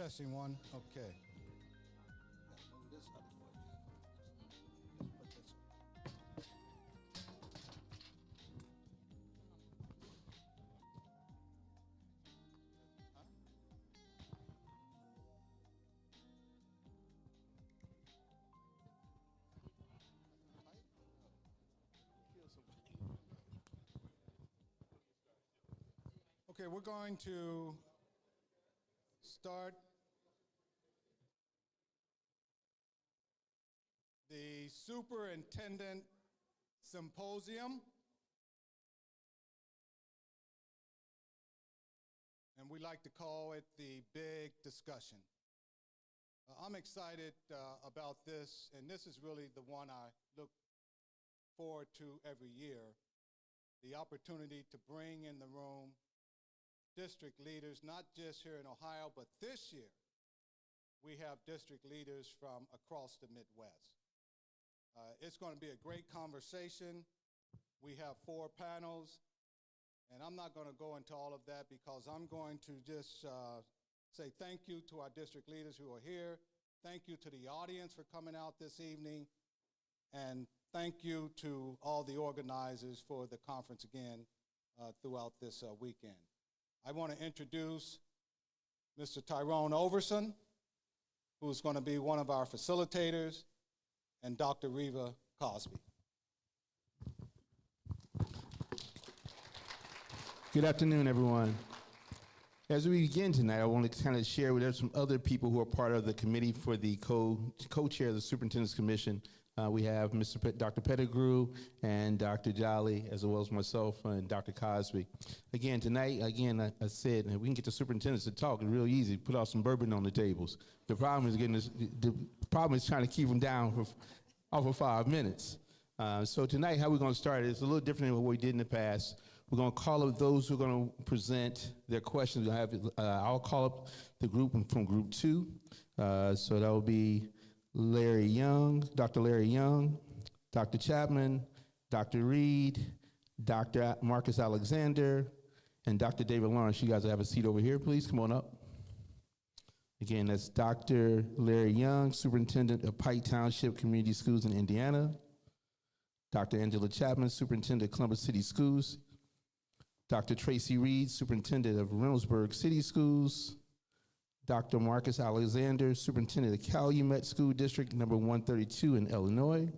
Testing one. Okay. Okay, we're going to start the Superintendent Symposium. And we like to call it the big discussion. I'm excited about this, and this is really the one I look forward to every year, the opportunity to bring in the room district leaders, not just here in Ohio, but this year we have district leaders from across the Midwest. It's going to be a great conversation. We have 4 panels, and I'm not going to go into all of that because I'm going to just say thank you to our district leaders who are here. Thank you to the audience for coming out this evening, and thank you to all the organizers for the conference again throughout this weekend. I want to introduce Mr. Tyrone Overson, who's going to be one of our facilitators, and Dr. Reva Cosby. Good afternoon, everyone. As we begin tonight, I want to kind of share with some other people who are part of the committee for the co-chair of the Superintendent's Commission. We have Dr. Pettigrew and Dr. Jolly, as well as myself and Dr. Cosby. Again, tonight, I said, if we can get the superintendents to talk, it's real easy. Put out some bourbon on the tables. The problem is trying to keep them down off of 5 minutes. So tonight, how we're going to start is a little different than what we did in the past. We're going to call up those who are going to present their questions. I'll call up the group from group 2. So that will be Larry Young, Dr. Larry Young, Dr. Chapman, Dr. Reed, Dr. Marcus Alexander, and Dr. David Lawrence. You guys have a seat over here, please. Come on up. Again, that's Dr. Larry Young, Superintendent of Pike Township Community Schools in Indiana. Dr. Angela Chapman, Superintendent of Columbus City Schools. Dr. Tracy Reed, Superintendent of Reynoldsburg City Schools. Dr. Marcus Alexander, Superintendent of Calumet School District number 132 in Illinois,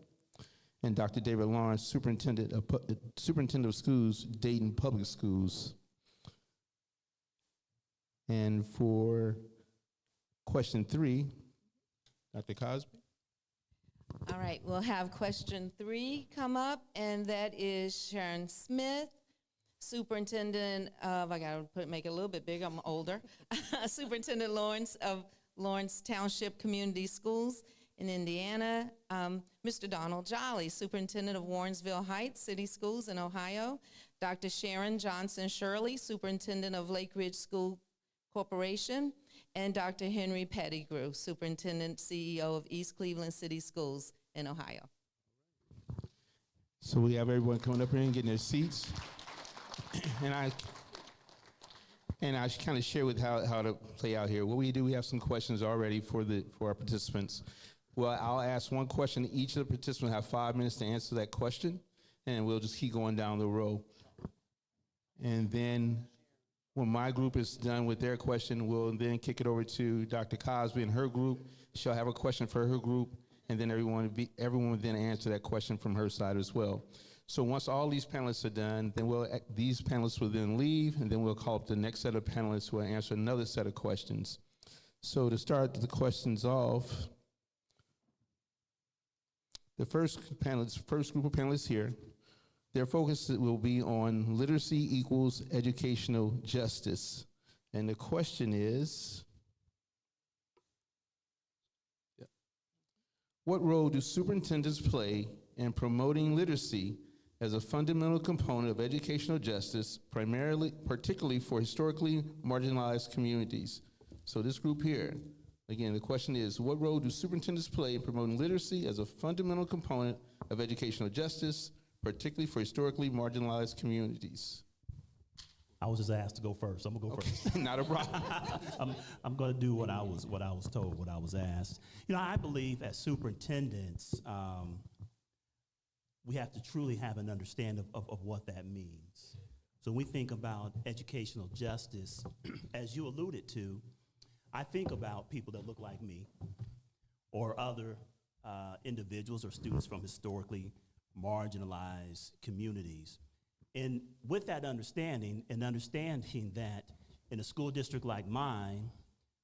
and Dr. David Lawrence, Superintendent of Schools, Dayton Public Schools. And for question 3, Dr. Cosby. All right, we'll have question 3 come up, and that is Sharon Smith, Superintendent of, I gotta make it a little bit bigger, I'm older. Superintendent Lawrence of Lawrence Township Community Schools in Indiana. Mr. Donald Jolly, Superintendent of Warrensville Heights City Schools in Ohio. Dr. Sharon Johnson Shirley, Superintendent of Lake Ridge School Corporation. And Dr. Henry Pettigrew, Superintendent, CEO of East Cleveland City Schools in Ohio. So we have everyone coming up here and getting their seats. And I kind of share with how to play out here. What we do, we have some questions already for our participants. Well, I'll ask one question. Each of the participants have 5 minutes to answer that question, and we'll just keep going down the row. And then when my group is done with their question, we'll then kick it over to Dr. Cosby and her group. She'll have a question for her group, and then everyone will then answer that question from her side as well. So once all these panelists are done, then these panelists will then leave, and then we'll call up the next set of panelists who will answer another set of questions. So to start the questions off, the first group of panelists here, their focus will be on literacy equals educational justice. And the question is, what role do superintendents play in promoting literacy as a fundamental component of educational justice, particularly for historically marginalized communities? So this group here, again, the question is, what role do superintendents play in promoting literacy as a fundamental component of educational justice, particularly for historically marginalized communities? I was just asked to go first. I'm gonna go first. Not a problem. I'm going to do what I was told, what I was asked. You know, I believe as superintendents, we have to truly have an understanding of what that means. So when we think about educational justice, as you alluded to, I think about people that look like me or other individuals or students from historically marginalized communities. And with that understanding, and understanding that in a school district like mine,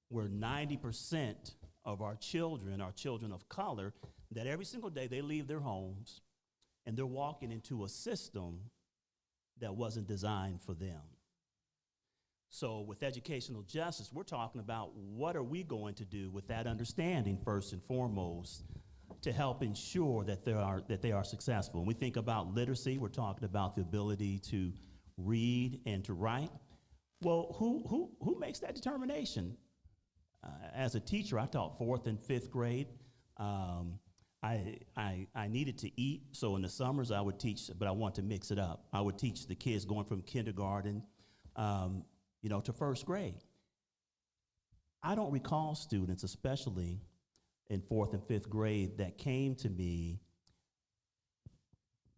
where 90% of our children are children of color, that every single day they leave their homes and they're walking into a system that wasn't designed for them. So with educational justice, we're talking about what are we going to do with that understanding first and foremost to help ensure that they are successful. When we think about literacy, we're talking about the ability to read and to write. Well, who makes that determination? As a teacher, I taught 4th and 5th grade. I needed to eat, so in the summers I would teach, but I wanted to mix it up. I would teach the kids going from kindergarten, to 1st grade. I don't recall students, especially in 4th and 5th grade, that came to me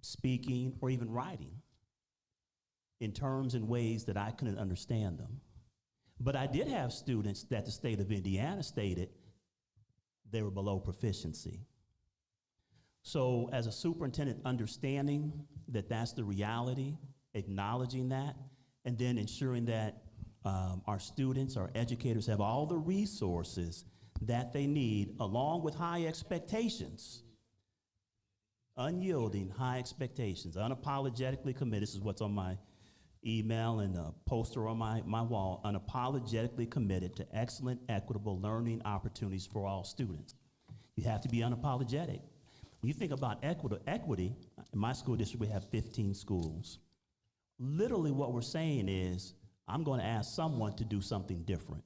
speaking or even writing in terms and ways that I couldn't understand them. But I did have students that the state of Indiana stated they were below proficiency. So as a superintendent, understanding that that's the reality, acknowledging that, and then ensuring that our students, our educators have all the resources that they need, along with high expectations. Unyielding high expectations, unapologetically committed. This is what's on my email and a poster on my wall. Unapologetically committed to excellent, equitable learning opportunities for all students. You have to be unapologetic. When you think about equity, in my school district we have 15 schools. Literally what we're saying is, I'm going to ask someone to do something different.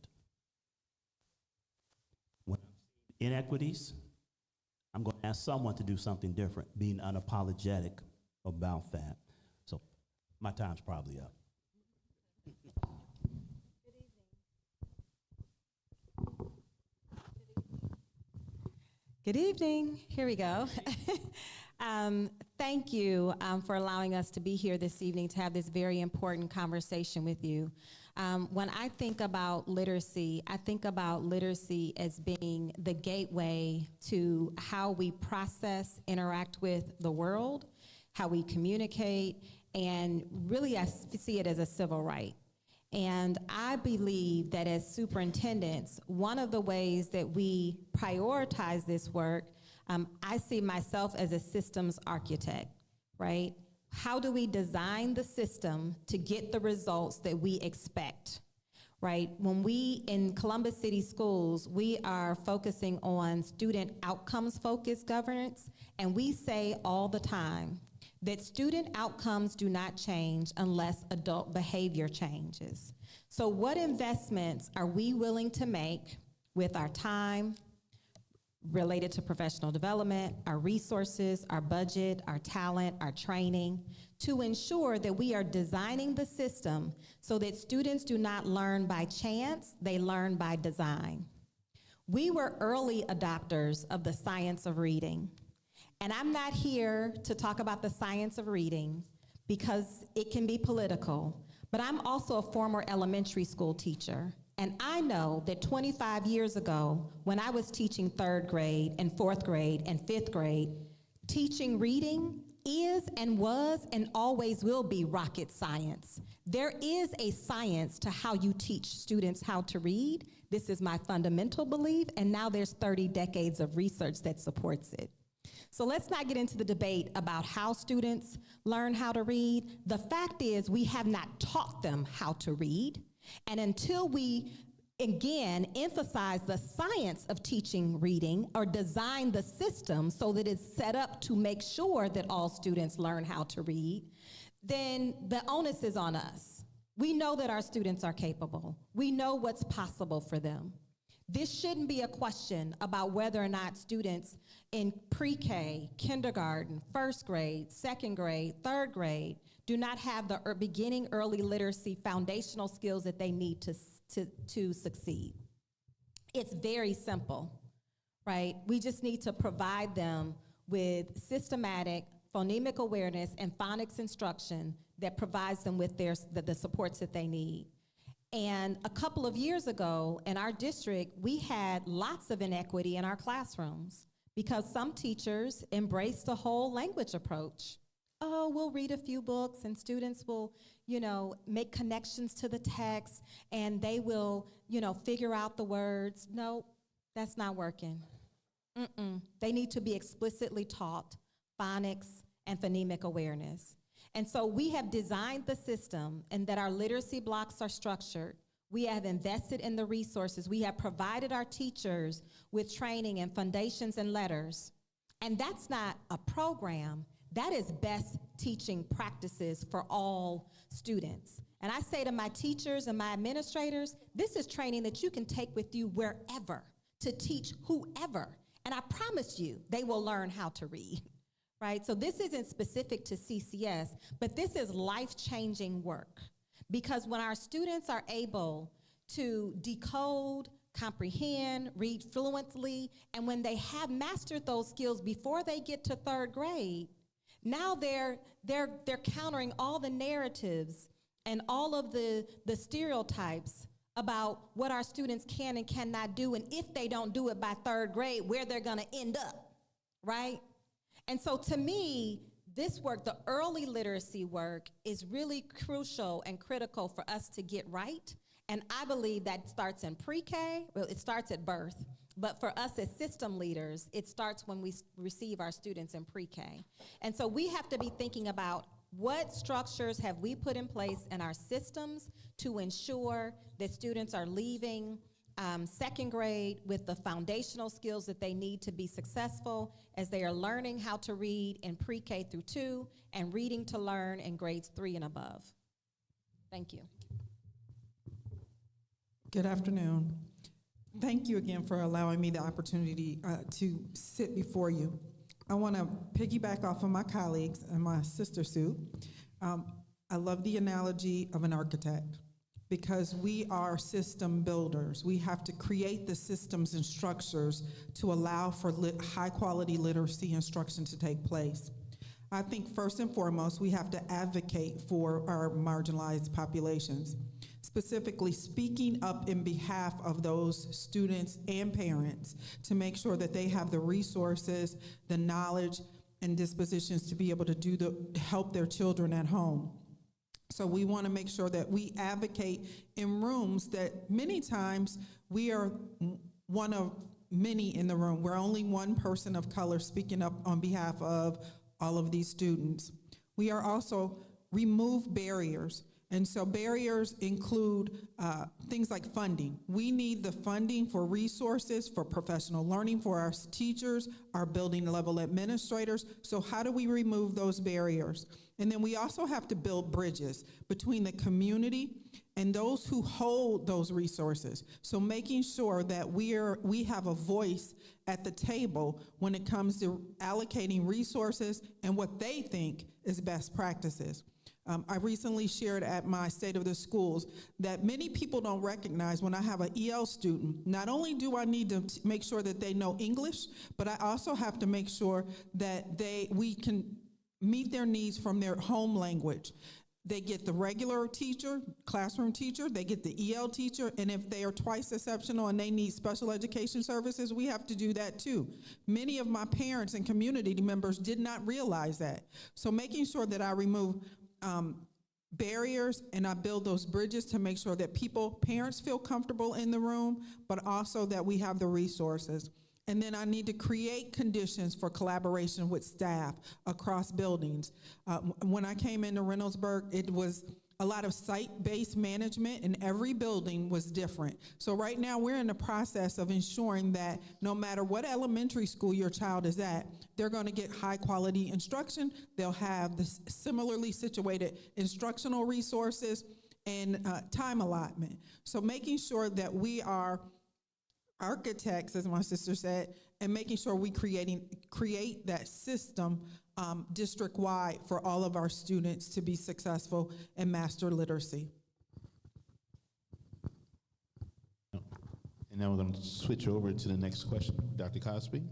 When inequities, I'm going to ask someone to do something different, being unapologetic about that. So my time's probably up. Good evening. Here we go. Thank you for allowing us to be here this evening to have this very important conversation with you. When I think about literacy, I think about literacy as being the gateway to how we process, interact with the world, how we communicate, and really I see it as a civil right. And I believe that as superintendents, one of the ways that we prioritize this work, I see myself as a systems architect, right? How do we design the system to get the results that we expect, right? When we, in Columbus City Schools, we are focusing on student outcomes-focused governance, and we say all the time that student outcomes do not change unless adult behavior changes. So what investments are we willing to make with our time related to professional development, our resources, our budget, our talent, our training, to ensure that we are designing the system so that students do not learn by chance, they learn by design. We were early adopters of the science of reading. And I'm not here to talk about the science of reading because it can be political, but I'm also a former elementary school teacher. And I know that 25 years ago, when I was teaching 3rd grade and 4th grade and 5th grade, teaching reading is and was and always will be rocket science. There is a science to how you teach students how to read. This is my fundamental belief, and now there's 30 decades of research that supports it. So let's not get into the debate about how students learn how to read. The fact is we have not taught them how to read. And until we, again, emphasize the science of teaching reading or design the system so that it's set up to make sure that all students learn how to read, then the onus is on us. We know that our students are capable. We know what's possible for them. This shouldn't be a question about whether or not students in pre-K, kindergarten, 1st grade, 2nd grade, 3rd grade do not have the beginning early literacy foundational skills that they need to succeed. It's very simple, right? We just need to provide them with systematic phonemic awareness and phonics instruction that provides them with the supports that they need. And a couple of years ago in our district, we had lots of inequity in our classrooms because some teachers embraced the whole language approach. Oh, we'll read a few books and students will, make connections to the text and they will, figure out the words. No, that's not working. They need to be explicitly taught phonics and phonemic awareness. And so we have designed the system and that our literacy blocks are structured. We have invested in the resources. We have provided our teachers with training and foundations and letters. And that's not a program. That is best teaching practices for all students. And I say to my teachers and my administrators, this is training that you can take with you wherever to teach whoever. And I promise you, they will learn how to read, right? So this isn't specific to CCS, but this is life-changing work. Because when our students are able to decode, comprehend, read fluently, and when they have mastered those skills before they get to third grade, now they're countering all the narratives and all of the stereotypes about what our students can and cannot do, and if they don't do it by third grade, where they're gonna end up, right? And so to me, this work, the early literacy work, is really crucial and critical for us to get right. And I believe that starts in pre-K, well, it starts at birth, but for us as system leaders, it starts when we receive our students in pre-K. And so we have to be thinking about what structures have we put in place in our systems to ensure that students are leaving second grade with the foundational skills that they need to be successful as they are learning how to read in pre-K through 2 and reading to learn in grades 3 and above. Thank you. Good afternoon. Thank you again for allowing me the opportunity to sit before you. I want to piggyback off of my colleagues and my sister Sue. I love the analogy of an architect because we are system builders. We have to create the systems and structures to allow for high quality literacy instruction to take place. I think first and foremost, we have to advocate for our marginalized populations, specifically speaking up in behalf of those students and parents to make sure that they have the resources, the knowledge, and dispositions to be able to help their children at home. So we want to make sure that we advocate in rooms that many times we are one of many in the room. We're only one person of color speaking up on behalf of all of these students. We are also remove barriers. And so barriers include things like funding. We need the funding for resources, for professional learning, for our teachers, our building level administrators. So how do we remove those barriers? And then we also have to build bridges between the community and those who hold those resources. So making sure that we have a voice at the table when it comes to allocating resources and what they think is best practices. I recently shared at my State of the Schools that many people don't recognize when I have an EL student, not only do I need to make sure that they know English, but I also have to make sure that we can meet their needs from their home language. They get the regular teacher, classroom teacher, they get the EL teacher, and if they are twice exceptional and they need special education services, we have to do that too. Many of my parents and community members did not realize that. So making sure that I remove barriers and I build those bridges to make sure that parents feel comfortable in the room, but also that we have the resources. And then I need to create conditions for collaboration with staff across buildings. When I came into Reynoldsburg, it was a lot of site-based management, and every building was different. So right now we're in the process of ensuring that no matter what elementary school your child is at, they're gonna get high quality instruction. They'll have the similarly situated instructional resources and time allotment. So making sure that we are architects, as my sister said, and making sure we create that system district-wide for all of our students to be successful and master literacy. And now we're going to switch over to the next question. Dr. Cosby?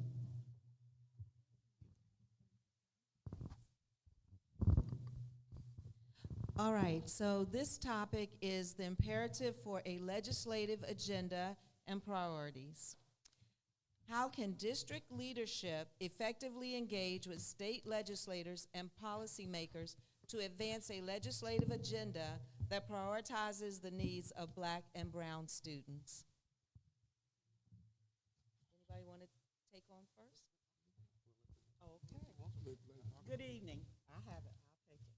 All right, so this topic is the imperative for a legislative agenda and priorities. How can district leadership effectively engage with state legislators and policymakers to advance a legislative agenda that prioritizes the needs of Black and brown students? Anybody want to take on first? Okay. Good evening. I have it. I'll take it.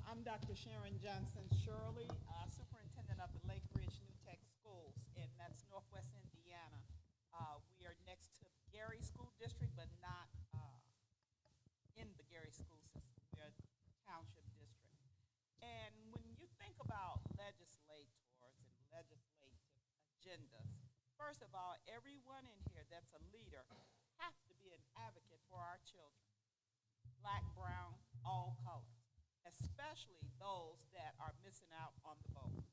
I'm Dr. Sharon Johnson Shirley, superintendent of the Lake Ridge New Tech Schools, and that's Northwest Indiana. We are next to Gary School District, but not in the Gary School System. We are a township district. And when you think about legislators and legislative agendas, first of all, everyone in here that's a leader has to be an advocate for our children, Black, brown, all colors, especially those that are missing out on the boat.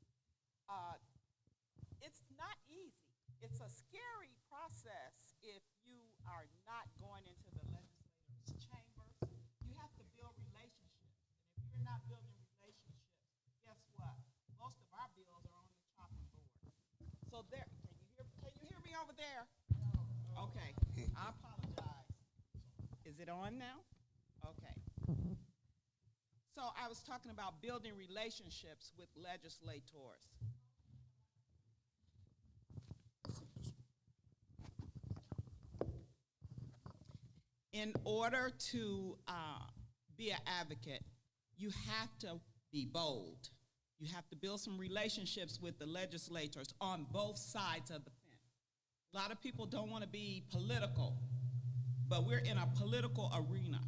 It's not easy. It's a scary process if you are not going into the legislator's chambers. You have to build relationships. And if you're not building relationships, guess what? Most of our bills are on the chopping board. So there, can you hear me over there? No. Okay, I apologize. Is it on now? Okay. So I was talking about building relationships with legislators. In order to be an advocate, you have to be bold. You have to build some relationships with the legislators on both sides of the fence. A lot of people don't want to be political, but we're in a political arena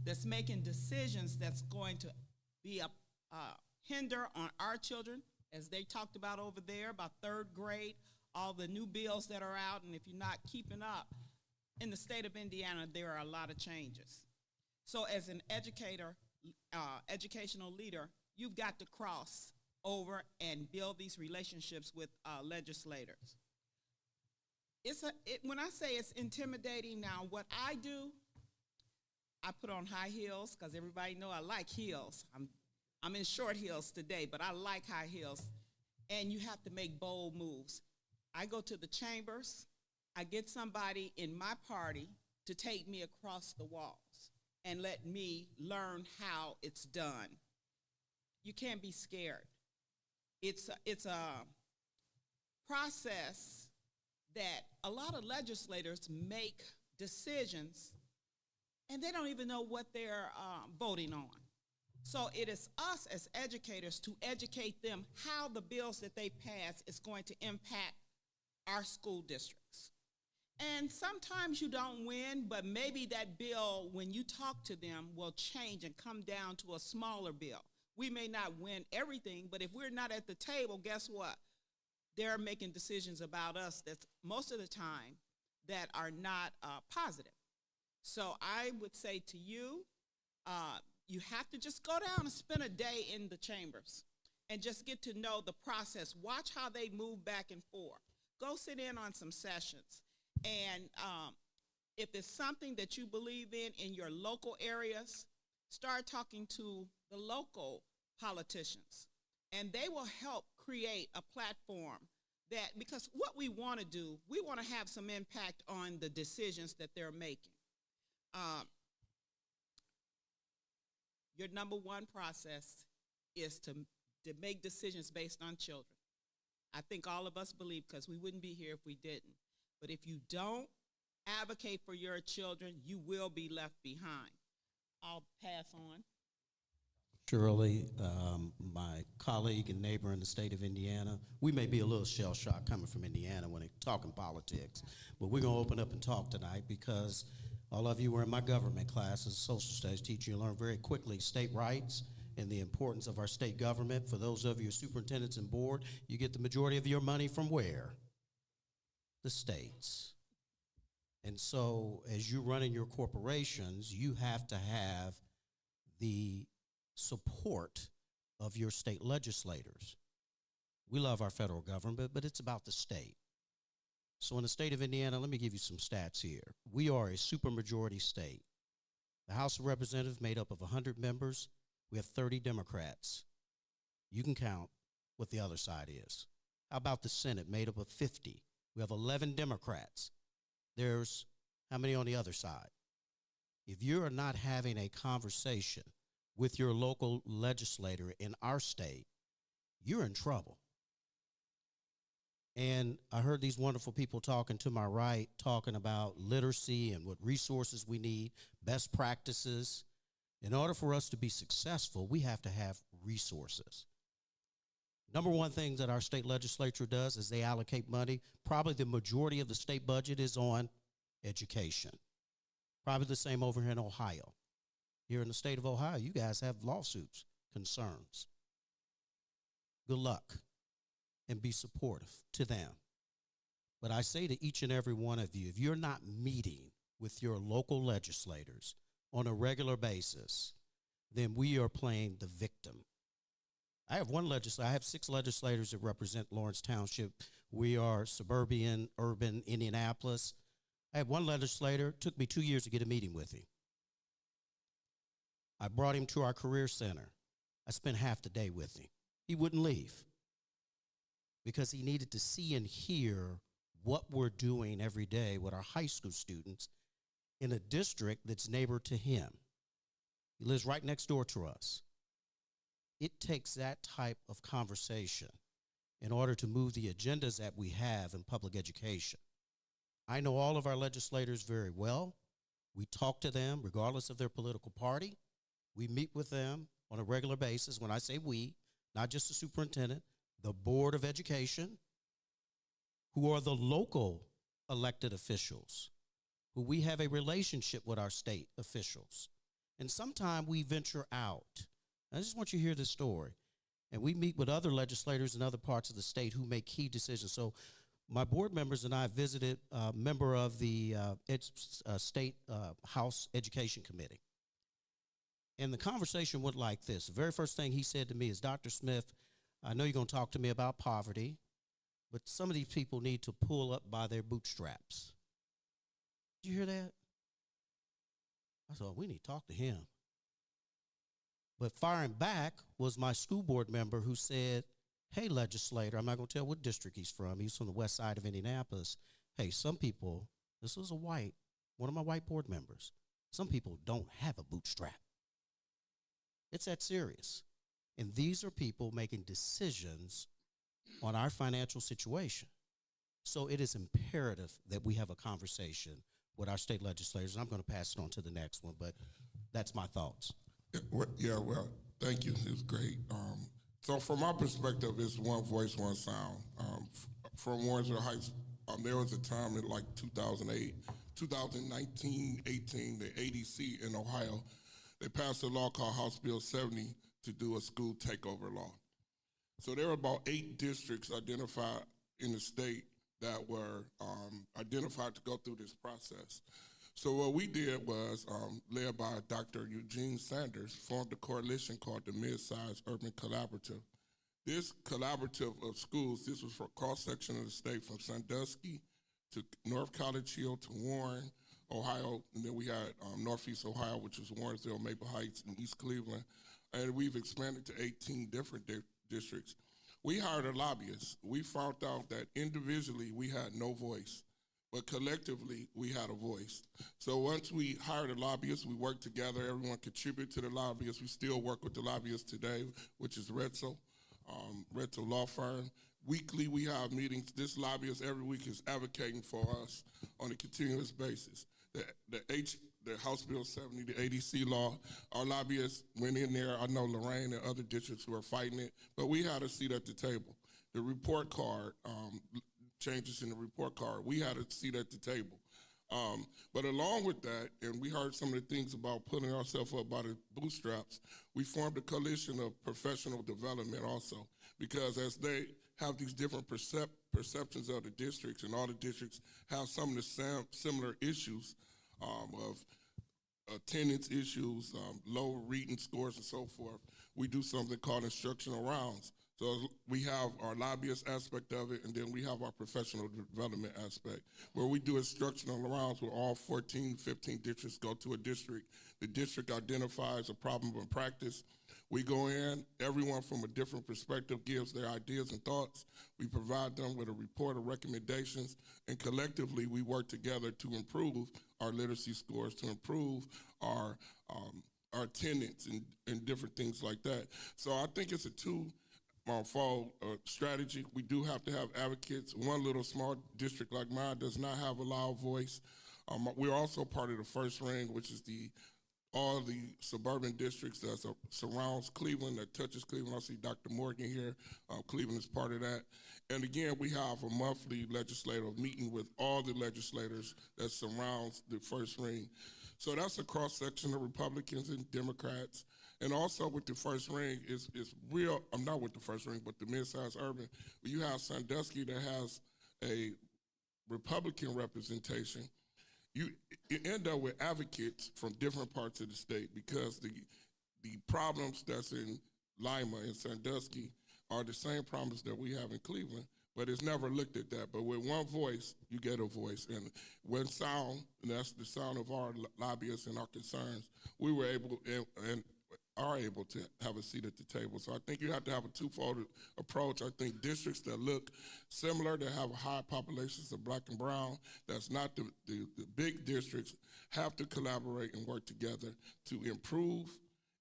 that's making decisions that's going to be a hinder on our children, as they talked about over there, about third grade, all the new bills that are out, and if you're not keeping up, in the state of Indiana, there are a lot of changes. So as an educator, educational leader, you've got to cross over and build these relationships with legislators. When I say it's intimidating now, what I do, I put on high heels because everybody know I like heels. I'm in short heels today, but I like high heels. And you have to make bold moves. I go to the chambers. I get somebody in my party to take me across the walls and let me learn how it's done. You can't be scared. It's a process that a lot of legislators make decisions and they don't even know what they're voting on. So it is us as educators to educate them how the bills that they pass is going to impact our school districts. And sometimes you don't win, but maybe that bill, when you talk to them, will change and come down to a smaller bill. We may not win everything, but if we're not at the table, guess what? They're making decisions about us that's most of the time that are not positive. So I would say to you, you have to just go down and spend a day in the chambers and just get to know the process. Watch how they move back and forth. Go sit in on some sessions. And if it's something that you believe in your local areas, start talking to the local politicians. And they will help create a platform that, because what we want to do, we want to have some impact on the decisions that they're making. Your number one process is to make decisions based on children. I think all of us believe, because we wouldn't be here if we didn't. But if you don't advocate for your children, you will be left behind. I'll pass on. Shirley, my colleague and neighbor in the state of Indiana, we may be a little shell-shocked coming from Indiana when they're talking politics, but we're going to open up and talk tonight because all of you were in my government class as a social studies teacher. You learn very quickly state rights and the importance of our state government. For those of you superintendents and board, you get the majority of your money from where? the states. And so as you're running your corporations, you have to have the support of your state legislators. We love our federal government, but it's about the state. So in the state of Indiana, let me give you some stats here. We are a supermajority state. The House of Representatives made up of 100 members. We have 30 Democrats. You can count what the other side is. How about the Senate, made up of 50? We have 11 Democrats. There's how many on the other side? If you are not having a conversation with your local legislator in our state, you're in trouble. And I heard these wonderful people talking to my right, talking about literacy and what resources we need, best practices. In order for us to be successful, we have to have resources. Number one thing that our state legislature does is they allocate money. Probably the majority of the state budget is on education. Probably the same over here in Ohio. Here in the state of Ohio, you guys have lawsuits, concerns. Good luck, and be supportive to them. But I say to each and every one of you, if you're not meeting with your local legislators on a regular basis, then we are playing the victim. I have 6 legislators that represent Lawrence Township. We are suburban, urban Indianapolis. I had one legislator, it took me 2 years to get a meeting with him. I brought him to our career center. I spent half the day with him. He wouldn't leave because he needed to see and hear what we're doing every day with our high school students in a district that's neighbor to him. He lives right next door to us. It takes that type of conversation in order to move the agendas that we have in public education. I know all of our legislators very well. We talk to them regardless of their political party. We meet with them on a regular basis. When I say we, not just the superintendent, the Board of Education, who are the local elected officials, who we have a relationship with our state officials. And sometimes we venture out. I just want you to hear this story. And we meet with other legislators in other parts of the state who make key decisions. So my board members and I visited a member of the State House Education Committee. And the conversation went like this. The very first thing he said to me is, Dr. Smith, I know you're going to talk to me about poverty, but some of these people need to pull up by their bootstraps. Did you hear that? I thought, we need to talk to him. But firing back was my school board member who said, hey, legislator, I'm not going to tell what district he's from. He's from the west side of Indianapolis. Hey, some people, this was one of my white board members, some people don't have a bootstrap. It's that serious. And these are people making decisions on our financial situation. So it is imperative that we have a conversation with our state legislators. And I'm going to pass it on to the next one, but that's my thoughts. Well, thank you. It was great. So from my perspective, it's one voice, one sound. From Warrensville Heights, there was a time in like 2008, 2019, 18, the ADC in Ohio, they passed a law called House Bill 70 to do a school takeover law. So there were about 8 districts identified in the state that were identified to go through this process. So what we did was, led by Dr. Eugene Sanders, formed a coalition called the Mid-Size Urban Collaborative. This collaborative of schools, this was for a cross-section of the state from Sandusky to North College Hill to Warren, Ohio, and then we had Northeast Ohio, which was Warrensville, Maple Heights, and East Cleveland, and we've expanded to 18 different districts. We hired a lobbyist. We found out that individually we had no voice, but collectively we had a voice. So once we hired a lobbyist, we worked together, everyone contributed to the lobbyist. We still work with the lobbyist today, which is Retzel Law Firm. Weekly we have meetings. This lobbyist every week is advocating for us on a continuous basis. The House Bill 70, the ADC law, our lobbyists went in there. I know Lorraine and other districts were fighting it, but we had a seat at the table. The report card, changes in the report card, we had a seat at the table. But along with that, and we heard some of the things about putting ourselves up by the bootstraps, we formed a coalition of professional development also, because as they have these different perceptions of the districts, and all the districts have some of the similar issues of attendance issues, low reading scores, and so forth. We do something called instructional rounds. So we have our lobbyist aspect of it, and then we have our professional development aspect, where we do instructional rounds where all 14, 15 districts go to a district. The district identifies a problem in practice. We go in, everyone from a different perspective gives their ideas and thoughts. We provide them with a report of recommendations, and collectively we work together to improve our literacy scores, to improve our attendance and different things like that. So I think it's a two-fold strategy. We do have to have advocates. One little small district like mine does not have a loud voice. We're also part of the first ring, which is all the suburban districts that surrounds Cleveland, that touches Cleveland. I see Dr. Morgan here. Cleveland is part of that. And again, we have a monthly legislative meeting with all the legislators that surrounds the first ring. So that's a cross-section of Republicans and Democrats. And also with the first ring, is real, I'm not with the first ring, but the mid-sized urban, you have Sandusky that has a Republican representation. You end up with advocates from different parts of the state, because the problems that's in Lima and Sandusky are the same problems that we have in Cleveland, but it's never looked at that. But with one voice, you get a voice. And when sound, and that's the sound of our lobbyists and our concerns, we were able and are able to have a seat at the table. So I think you have to have a twofold approach. I think districts that look similar, that have high populations of black and brown, that's not the big districts, have to collaborate and work together to improve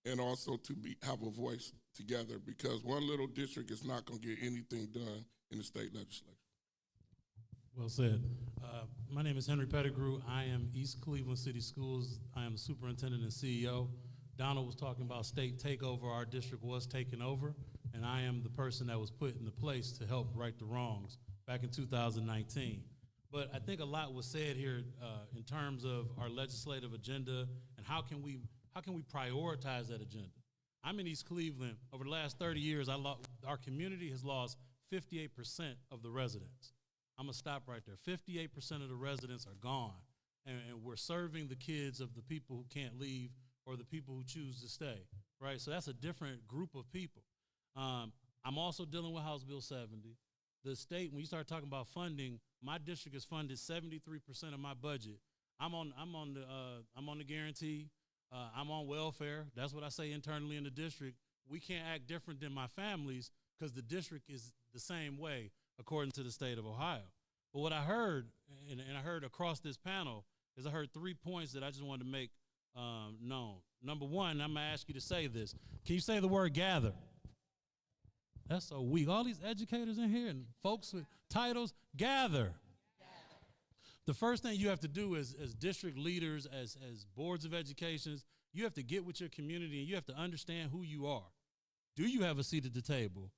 and also to have a voice together, because one little district is not going to get anything done in the state legislature. Well said. My name is Henry Pettigrew. I am East Cleveland City Schools. I am the superintendent and CEO. Donald was talking about state takeover. Our district was taken over, and I am the person that was put in the place to help right the wrongs back in 2019. But I think a lot was said here in terms of our legislative agenda and how can we prioritize that agenda. I'm in East Cleveland. Over the last 30 years, our community has lost 58% of the residents. I'm gonna stop right there. 58% of the residents are gone, and we're serving the kids of the people who can't leave or the people who choose to stay, right? So that's a different group of people. I'm also dealing with House Bill 70. The state, when you start talking about funding, my district is funded 73% of my budget. I'm on the guarantee. I'm on welfare. That's what I say internally in the district. We can't act different than my families because the district is the same way according to the state of Ohio. But what I heard, and I heard across this panel, is I heard 3 points that I just wanted to make known. Number one, I'm gonna ask you to say this. Can you say the word gather? That's so weak. All these educators in here and folks with titles, gather. The first thing you have to do as district leaders, as boards of education, you have to get with your community and you have to understand who you are. Do you have a seat at the table?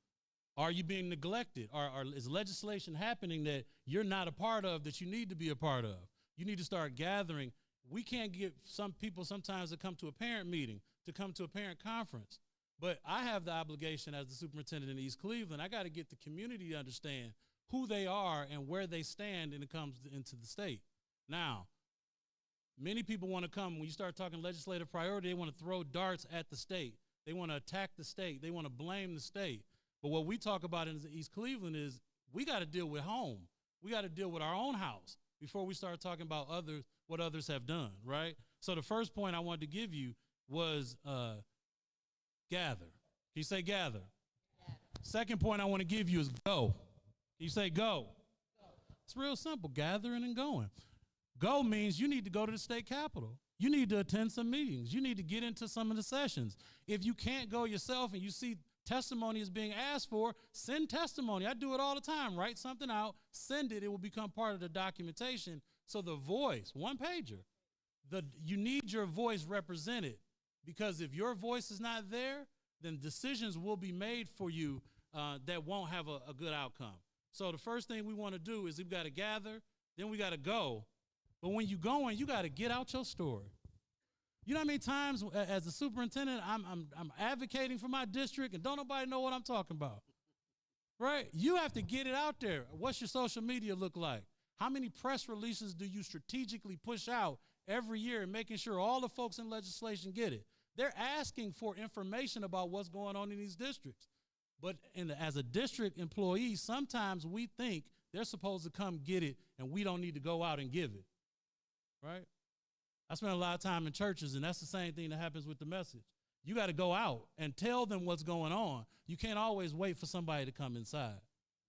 Are you being neglected? Is legislation happening that you're not a part of that you need to be a part of? You need to start gathering. We can't get some people sometimes to come to a parent meeting, to come to a parent conference. But I have the obligation as the superintendent in East Cleveland. I got to get the community to understand who they are and where they stand when it comes into the state. Now, many people want to come, when you start talking legislative priority, they want to throw darts at the state. They want to attack the state. They want to blame the state. But what we talk about in East Cleveland is we got to deal with home. We got to deal with our own house before we start talking about what others have done, right? So the first point I wanted to give you was gather. Can you say gather? Second point I want to give you is go. Can you say go? It's real simple, gathering and going. Go means you need to go to the state capitol. You need to attend some meetings. You need to get into some of the sessions. If you can't go yourself and you see testimony is being asked for, send testimony. I do it all the time. Write something out, send it. It will become part of the documentation. So the voice, one pager, you need your voice represented, because if your voice is not there, then decisions will be made for you that won't have a good outcome. So the first thing we want to do is we've got to gather, then we got to go. But when you're going, you got to get out your story. You know how many times as a superintendent, I'm advocating for my district and don't nobody know what I'm talking about, right? You have to get it out there. What's your social media look like? How many press releases do you strategically push out every year and making sure all the folks in legislation get it? They're asking for information about what's going on in these districts. But as a district employee, sometimes we think they're supposed to come get it and we don't need to go out and give it, right? I spend a lot of time in churches, and that's the same thing that happens with the message. You got to go out and tell them what's going on. You can't always wait for somebody to come inside,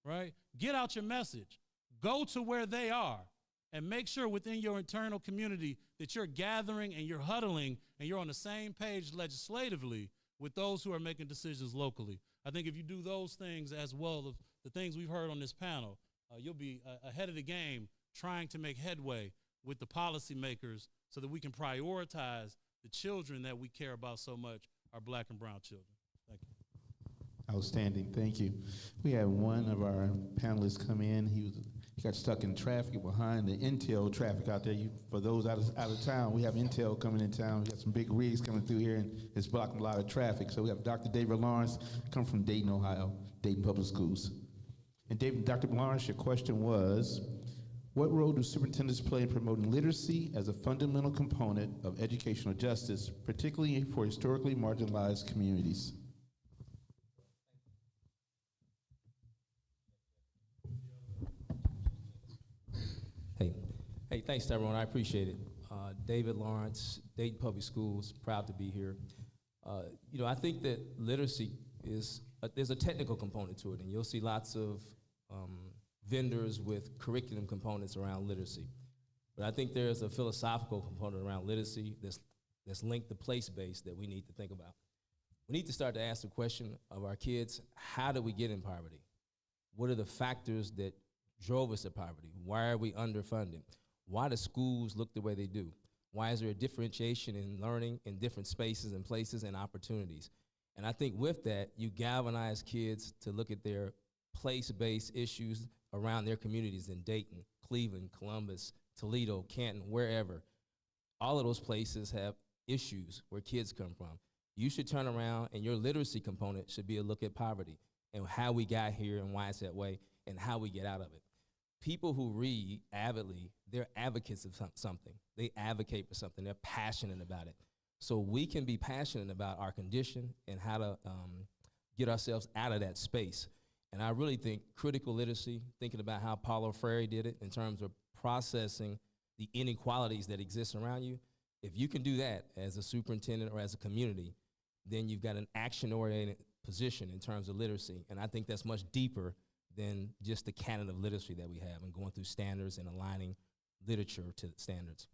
right? Get out your message. Go to where they are and make sure within your internal community that you're gathering and you're huddling and you're on the same page legislatively with those who are making decisions locally. I think if you do those things as well as the things we've heard on this panel, you'll be ahead of the game trying to make headway with the policymakers so that we can prioritize the children that we care about so much, our black and brown children. Thank you. Outstanding, thank you. We had one of our panelists come in. He got stuck in traffic behind the Intel traffic out there. For those out of town, we have Intel coming in town. We got some big rigs coming through here, and it's blocking a lot of traffic. So we have Dr. David Lawrence, come from Dayton, Ohio, Dayton Public Schools. And Dr. Lawrence, your question was, what role do superintendents play in promoting literacy as a fundamental component of educational justice, particularly for historically marginalized communities? Hey, thanks to everyone. I appreciate it. David Lawrence, Dayton Public Schools, proud to be here. I think that literacy there's a technical component to it, and you'll see lots of vendors with curriculum components around literacy. But I think there's a philosophical component around literacy that's linked to place-based that we need to think about. We need to start to ask the question of our kids, how did we get in poverty? What are the factors that drove us to poverty? Why are we underfunded? Why do schools look the way they do? Why is there a differentiation in learning in different spaces and places and opportunities? And I think with that, you galvanize kids to look at their place-based issues around their communities in Dayton, Cleveland, Columbus, Toledo, Canton, wherever. All of those places have issues where kids come from. You should turn around, and your literacy component should be a look at poverty and how we got here and why it's that way and how we get out of it. People who read avidly, they're advocates of something. They advocate for something. They're passionate about it. So we can be passionate about our condition and how to get ourselves out of that space. And I really think critical literacy, thinking about how Paulo Freire did it in terms of processing the inequalities that exist around you, if you can do that as a superintendent or as a community, then you've got an action-oriented position in terms of literacy. And I think that's much deeper than just the canon of literacy that we have and going through standards and aligning literature to standards.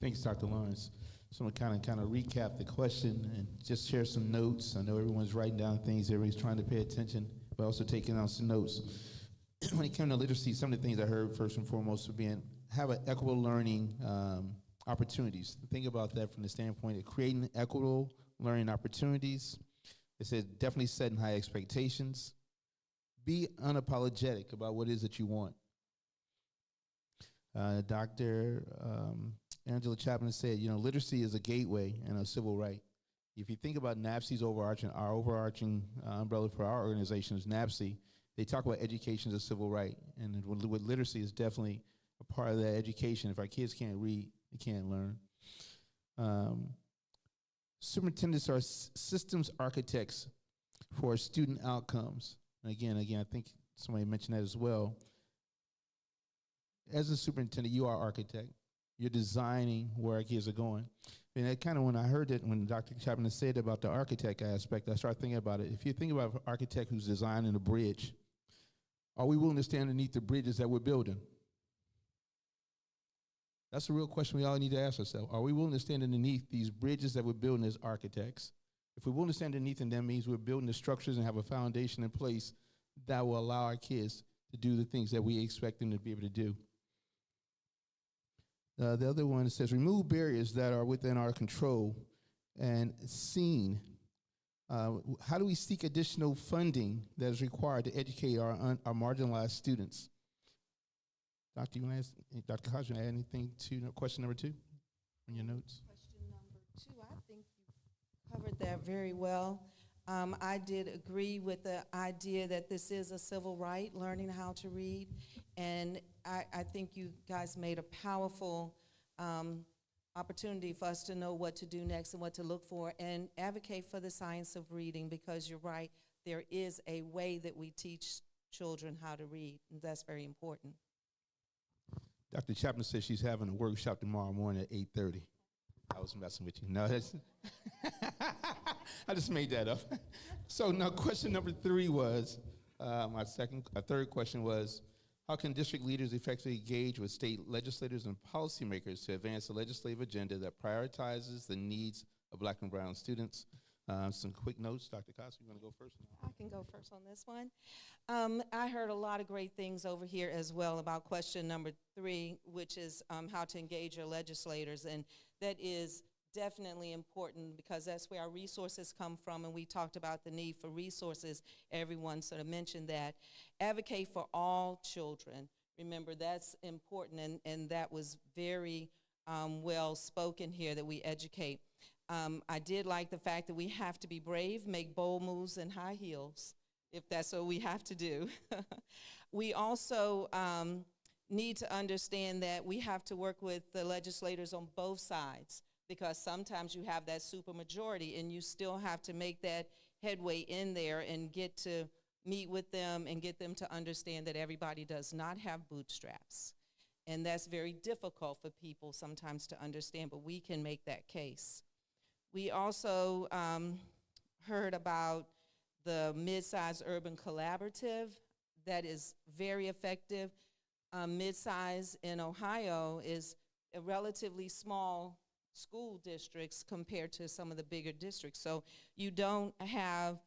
Thanks, Dr. Lawrence. So I'm gonna kind of recap the question and just share some notes. I know everyone's writing down things, everybody's trying to pay attention, but also taking on some notes. When it came to literacy, some of the things I heard first and foremost would be have an equitable learning opportunities. Think about that from the standpoint of creating equitable learning opportunities. It says definitely setting high expectations. Be unapologetic about what it is that you want. Dr. Angela Chapman said, literacy is a gateway and a civil right. If you think about NAPC's our overarching umbrella for our organization is NAPC, they talk about education as a civil right. And with literacy is definitely a part of that education. If our kids can't read, they can't learn. Superintendents are systems architects for student outcomes. And again, I think somebody mentioned that as well. As a superintendent, you are architect. You're designing where our kids are going. And that kind of, when I heard it, when Dr. Chapman said about the architect aspect, I started thinking about it. If you think about an architect who's designing a bridge, are we willing to stand underneath the bridges that we're building? That's a real question we all need to ask ourselves. Are we willing to stand underneath these bridges that we're building as architects? If we're willing to stand underneath them, that means we're building the structures and have a foundation in place that will allow our kids to do the things that we expect them to be able to do. The other one says, remove barriers that are within our control and seen. How do we seek additional funding that is required to educate our marginalized students? Dr. Hodge, you want to add anything to question number 2 on your notes? Question number 2, I think you covered that very well. I did agree with the idea that this is a civil right, learning how to read, and I think you guys made a powerful opportunity for us to know what to do next and what to look for, and advocate for the science of reading, because you're right, there is a way that we teach children how to read, and that's very important. Dr. Chapman says she's having a workshop tomorrow morning at 8:30. I was messing with you. No, that's I just made that up. So now question number 3 was, my third question was, how can district leaders effectively engage with state legislators and policymakers to advance a legislative agenda that prioritizes the needs of Black and brown students? Some quick notes. Dr. Costa, you want to go first? I can go first on this one. I heard a lot of great things over here as well about question number 3, which is how to engage your legislators, and that is definitely important because that's where our resources come from, and we talked about the need for resources. Everyone sort of mentioned that. Advocate for all children. Remember, that's important, and that was very well spoken here, that we educate. I did like the fact that we have to be brave, make bold moves in high heels, if that's what we have to do. We also need to understand that we have to work with the legislators on both sides, because sometimes you have that supermajority and you still have to make that headway in there and get to meet with them and get them to understand that everybody does not have bootstraps. And that's very difficult for people sometimes to understand, but we can make that case. We also heard about the mid-size urban collaborative. That is very effective. Mid-size in Ohio is a relatively small school districts compared to some of the bigger districts. So you don't have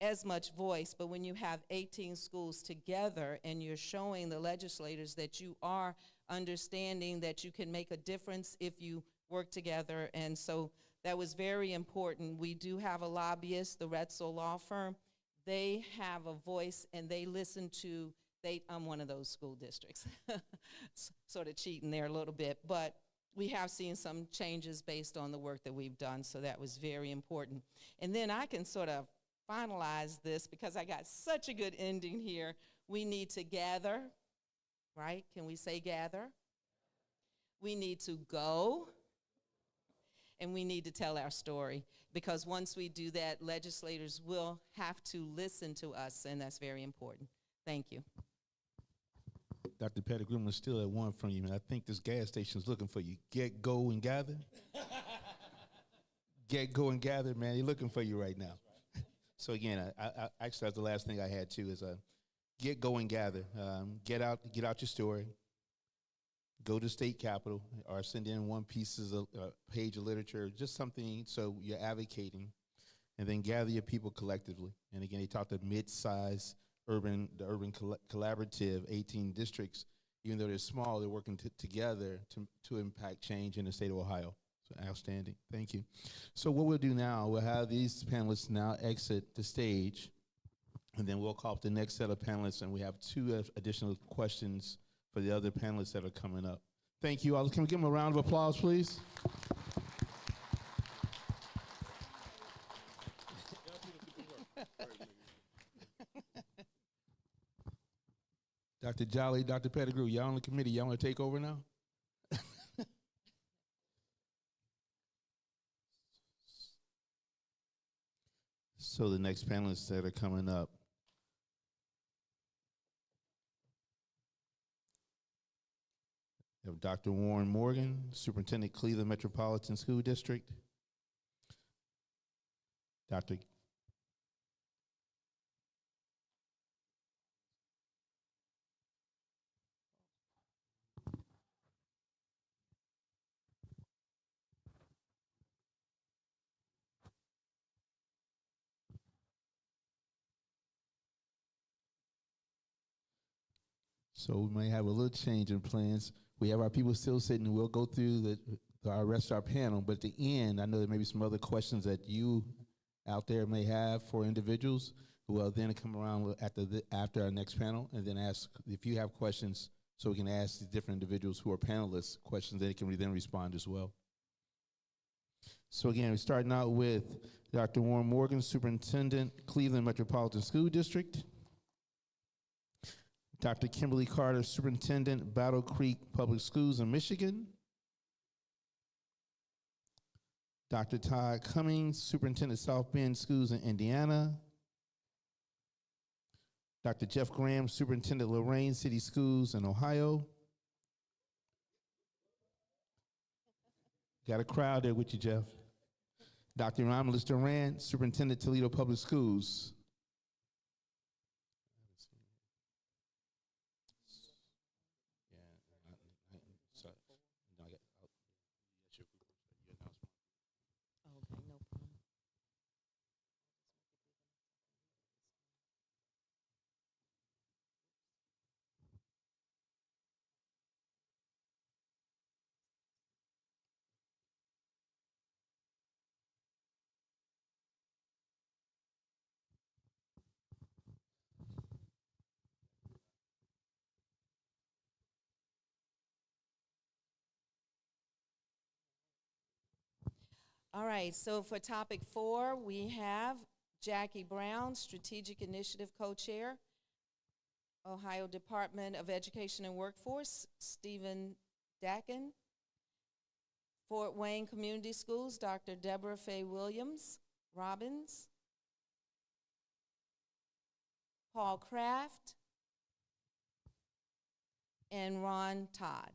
as much voice, but when you have 18 schools together and you're showing the legislators that you are understanding that you can make a difference if you work together, and so that was very important. We do have a lobbyist, the Retzel Law Firm. They have a voice and they listen to, I'm one of those school districts, sort of cheating there a little bit, but we have seen some changes based on the work that we've done, so that was very important. And then I can sort of finalize this because I got such a good ending here. We need to gather, right? Can we say gather? We need to go, and we need to tell our story, because once we do that, legislators will have to listen to us, and that's very important. Thank you. Dr. Pettigrew, I'm still at 1 from you, man. I think this gas station is looking for you. Get, go, and gather. Get, go, and gather, man. They're looking for you right now. So again, I actually, that's the last thing I had too, is get, go, and gather. Get out your story. Go to state capitol or send in one page of literature, just something so you're advocating, and then gather your people collectively. And again, they talked about mid-size the urban collaborative, 18 districts. Even though they're small, they're working together to impact change in the state of Ohio. So outstanding, thank you. So what we'll do now, we'll have these panelists now exit the stage, and then we'll call up the next set of panelists, and we have 2 additional questions for the other panelists that are coming up. Thank you all. Can we give them a round of applause, please? Dr. Jolly, Dr. Pettigrew, y'all on the committee. Y'all want to take over now? So the next panelists that are coming up. We have Dr. Warren Morgan, Superintendent, Cleveland Metropolitan School District. Dr. So we may have a little change in plans. We have our people still sitting. We'll go through our rest of our panel, but at the end, I know there may be some other questions that you out there may have for individuals who will then come around after our next panel and then ask if you have questions, so we can ask the different individuals who are panelists questions. They can then respond as well. So again, we're starting out with Dr. Warren Morgan, Superintendent, Cleveland Metropolitan School District. Dr. Kimberly Carter, Superintendent, Battle Creek Public Schools in Michigan. Dr. Todd Cummings, Superintendent, South Bend Schools in Indiana. Dr. Jeff Graham, Superintendent, Lorraine City Schools in Ohio. Got a crowd there with you, Jeff. Dr. Romulus Durant, Superintendent, Toledo Public Schools. Okay, no problem. All right, so for topic 4, we have Jackie Brown, Strategic Initiative Co-Chair, Ohio Department of Education and Workforce, Stephen Dakin, Fort Wayne Community Schools, Dr. Deborah Faye Williams, Robbins, Paul Kraft, and Ron Todd.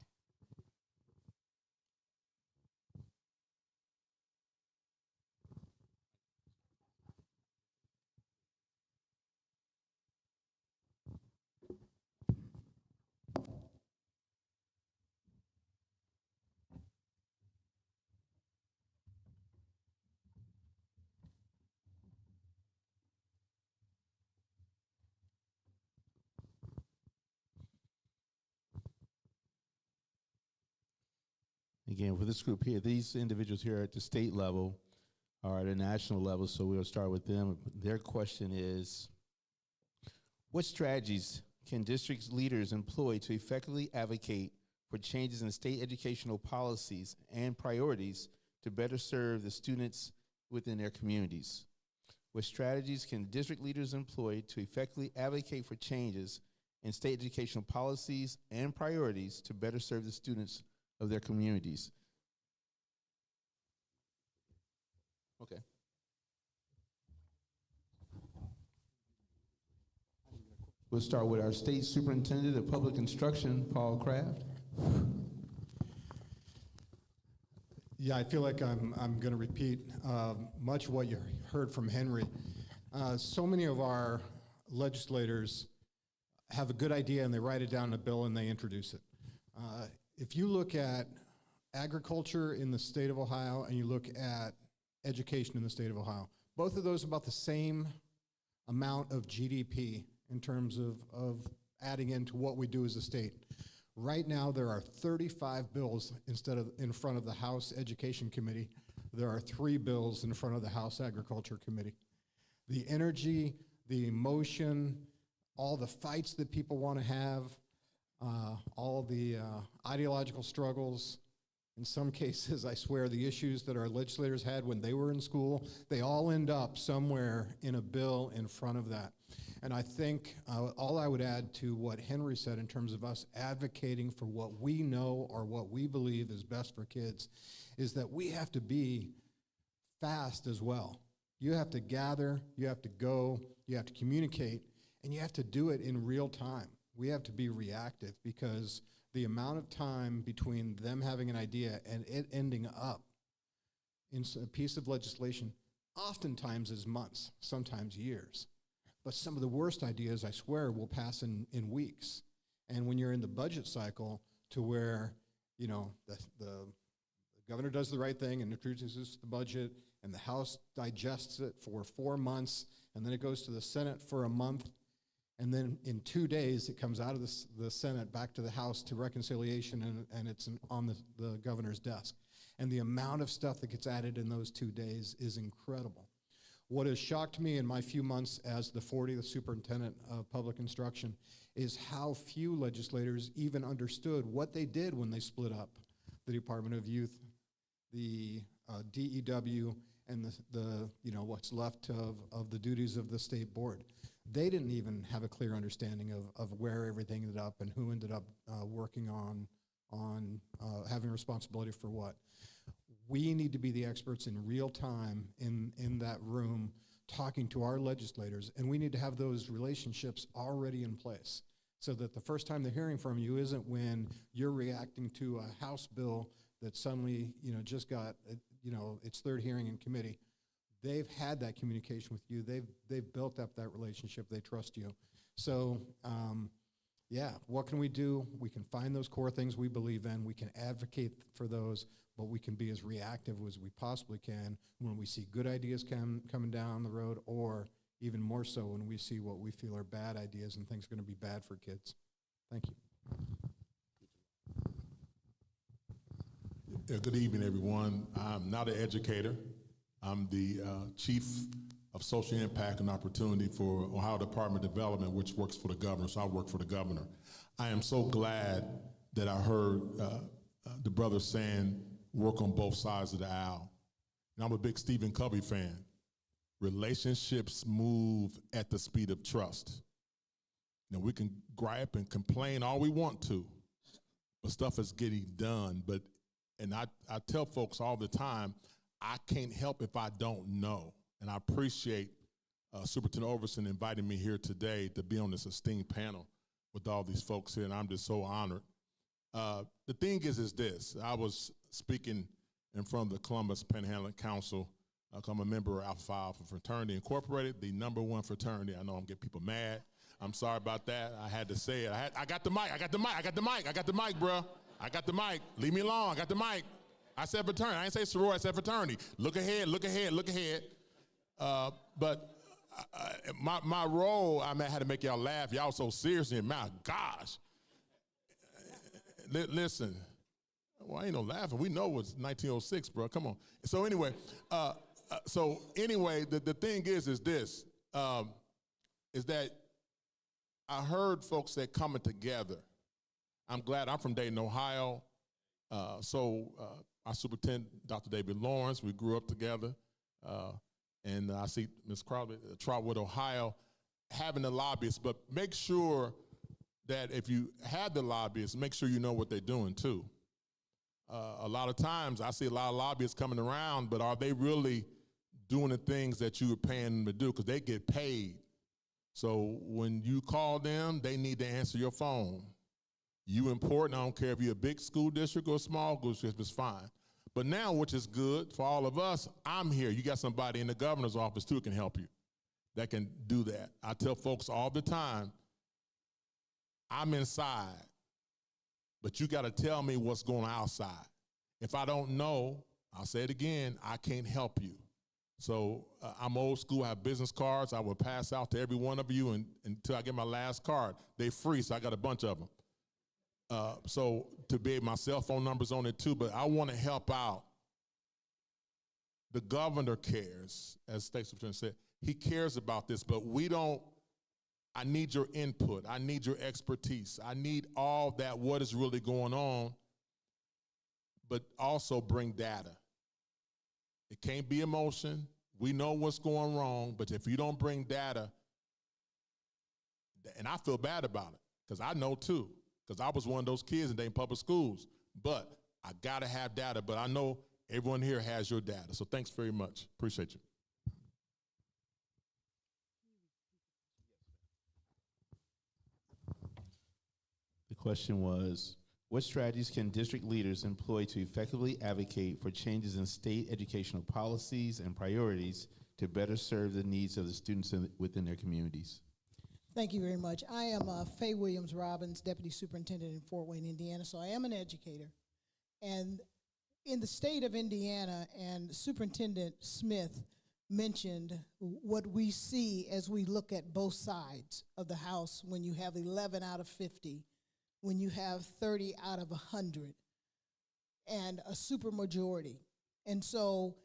Again, for this group here, these individuals here at the state level are at a national level, so we'll start with them. Their question is, what strategies can district leaders employ to effectively advocate for changes in state educational policies and priorities to better serve the students within their communities? What strategies can district leaders employ to effectively advocate for changes in state educational policies and priorities to better serve the students of their communities? Okay. We'll start with our State Superintendent of Public Instruction, Paul Kraft. Yeah, I feel like I'm going to repeat much of what you heard from Henry. So many of our legislators have a good idea and they write it down in a bill and they introduce it. If you look at agriculture in the state of Ohio and you look at education in the state of Ohio, both of those about the same amount of GDP in terms of adding into what we do as a state. Right now, there are 35 bills instead of in front of the House Education Committee. There are 3 bills in front of the House Agriculture Committee. The energy, the emotion, all the fights that people want to have, all the ideological struggles, in some cases, I swear, the issues that our legislators had when they were in school, they all end up somewhere in a bill in front of that. And I think all I would add to what Henry said in terms of us advocating for what we know or what we believe is best for kids is that we have to be fast as well. You have to gather, you have to go, you have to communicate, and you have to do it in real time. We have to be reactive because the amount of time between them having an idea and it ending up in a piece of legislation oftentimes is months, sometimes years. But some of the worst ideas, I swear, will pass in weeks. And when you're in the budget cycle to where, you know, the governor does the right thing and introduces the budget and the House digests it for 4 months and then it goes to the Senate for a month, and then in 2 days, it comes out of the Senate back to the House to reconciliation, and it's on the governor's desk. And the amount of stuff that gets added in those 2 days is incredible. What has shocked me in my few months as the 40th superintendent of public instruction is how few legislators even understood what they did when they split up the Department of Youth, the DEW and the what's left of the duties of the state board. They didn't even have a clear understanding of where everything ended up and who ended up working on having responsibility for what. We need to be the experts in real time in that room talking to our legislators, and we need to have those relationships already in place so that the first time they're hearing from you isn't when you're reacting to a House bill that suddenly just got its third hearing in committee. They've had that communication with you. They've built up that relationship. They trust you. So what can we do? We can find those core things we believe in. We can advocate for those, but we can be as reactive as we possibly can when we see good ideas coming down the road, or even more so when we see what we feel are bad ideas and things are going to be bad for kids. Thank you. Good evening, everyone. I'm not an educator. I'm the Chief of Social Impact and Opportunity for Ohio Department of Development, which works for the governor, so I work for the governor. I am so glad that I heard the brother saying work on both sides of the aisle. And I'm a big Stephen Covey fan. Relationships move at the speed of trust. We can gripe and complain all we want to, but stuff is getting done. And I tell folks all the time, I can't help if I don't know. And I appreciate Superintendent Overson inviting me here today to be on this esteemed panel with all these folks here, and I'm just so honored. The thing is this. I was speaking in front of the Columbus Panhandling Council. I'm a member of Alpha Phi Alpha Fraternity Incorporated, the #1 fraternity. I know I'm getting people mad. I'm sorry about that. I had to say it. I got the mic, bro. I got the mic. Leave me alone. I got the mic. I said fraternity. I didn't say sorority. I said fraternity. Look ahead. But my role, I had to make y'all laugh. Y'all so serious in my gosh. Listen. Well, ain't no laughing. We know it's 1906, bro. Come on. So anyway, the thing is this, is that I heard folks say coming together. I'm glad I'm from Dayton, Ohio. Our superintendent, Dr. David Lawrence, we grew up together. And I see Ms. Crowley, Trotwood, Ohio, having the lobbyists, but make sure that if you have the lobbyists, make sure you know what they're doing too. A lot of times I see a lot of lobbyists coming around, but are they really doing the things that you were paying them to do? Because they get paid. So when you call them, they need to answer your phone. You important, I don't care if you're a big school district or a small school district, it's fine. But now, which is good for all of us, I'm here. You got somebody in the governor's office too that can help you, that can do that. I tell folks all the time, I'm inside, but you got to tell me what's going on outside. If I don't know, I'll say it again, I can't help you. So I'm old school, I have business cards. I will pass out to every one of you until I get my last card. They're free, so I got a bunch of them. So to be my cell phone number's on it too, but I want to help out. The governor cares, as State Superintendent said, he cares about this, but we don't. I need your input. I need your expertise. I need all that, what is really going on, but also bring data. It can't be emotion. We know what's going wrong, but if you don't bring data, and I feel bad about it, because I know too, because I was one of those kids in Dayton Public Schools, but I gotta have data, but I know everyone here has your data, so thanks very much. Appreciate you. The question was, what strategies can district leaders employ to effectively advocate for changes in state educational policies and priorities to better serve the needs of the students within their communities? Thank you very much. I am Faye Williams-Robbins, Deputy Superintendent in Fort Wayne, Indiana, so I am an educator. And in the state of Indiana, and Superintendent Smith mentioned what we see as we look at both sides of the House when you have 11 out of 50, when you have 30 out of 100, and a supermajority. And so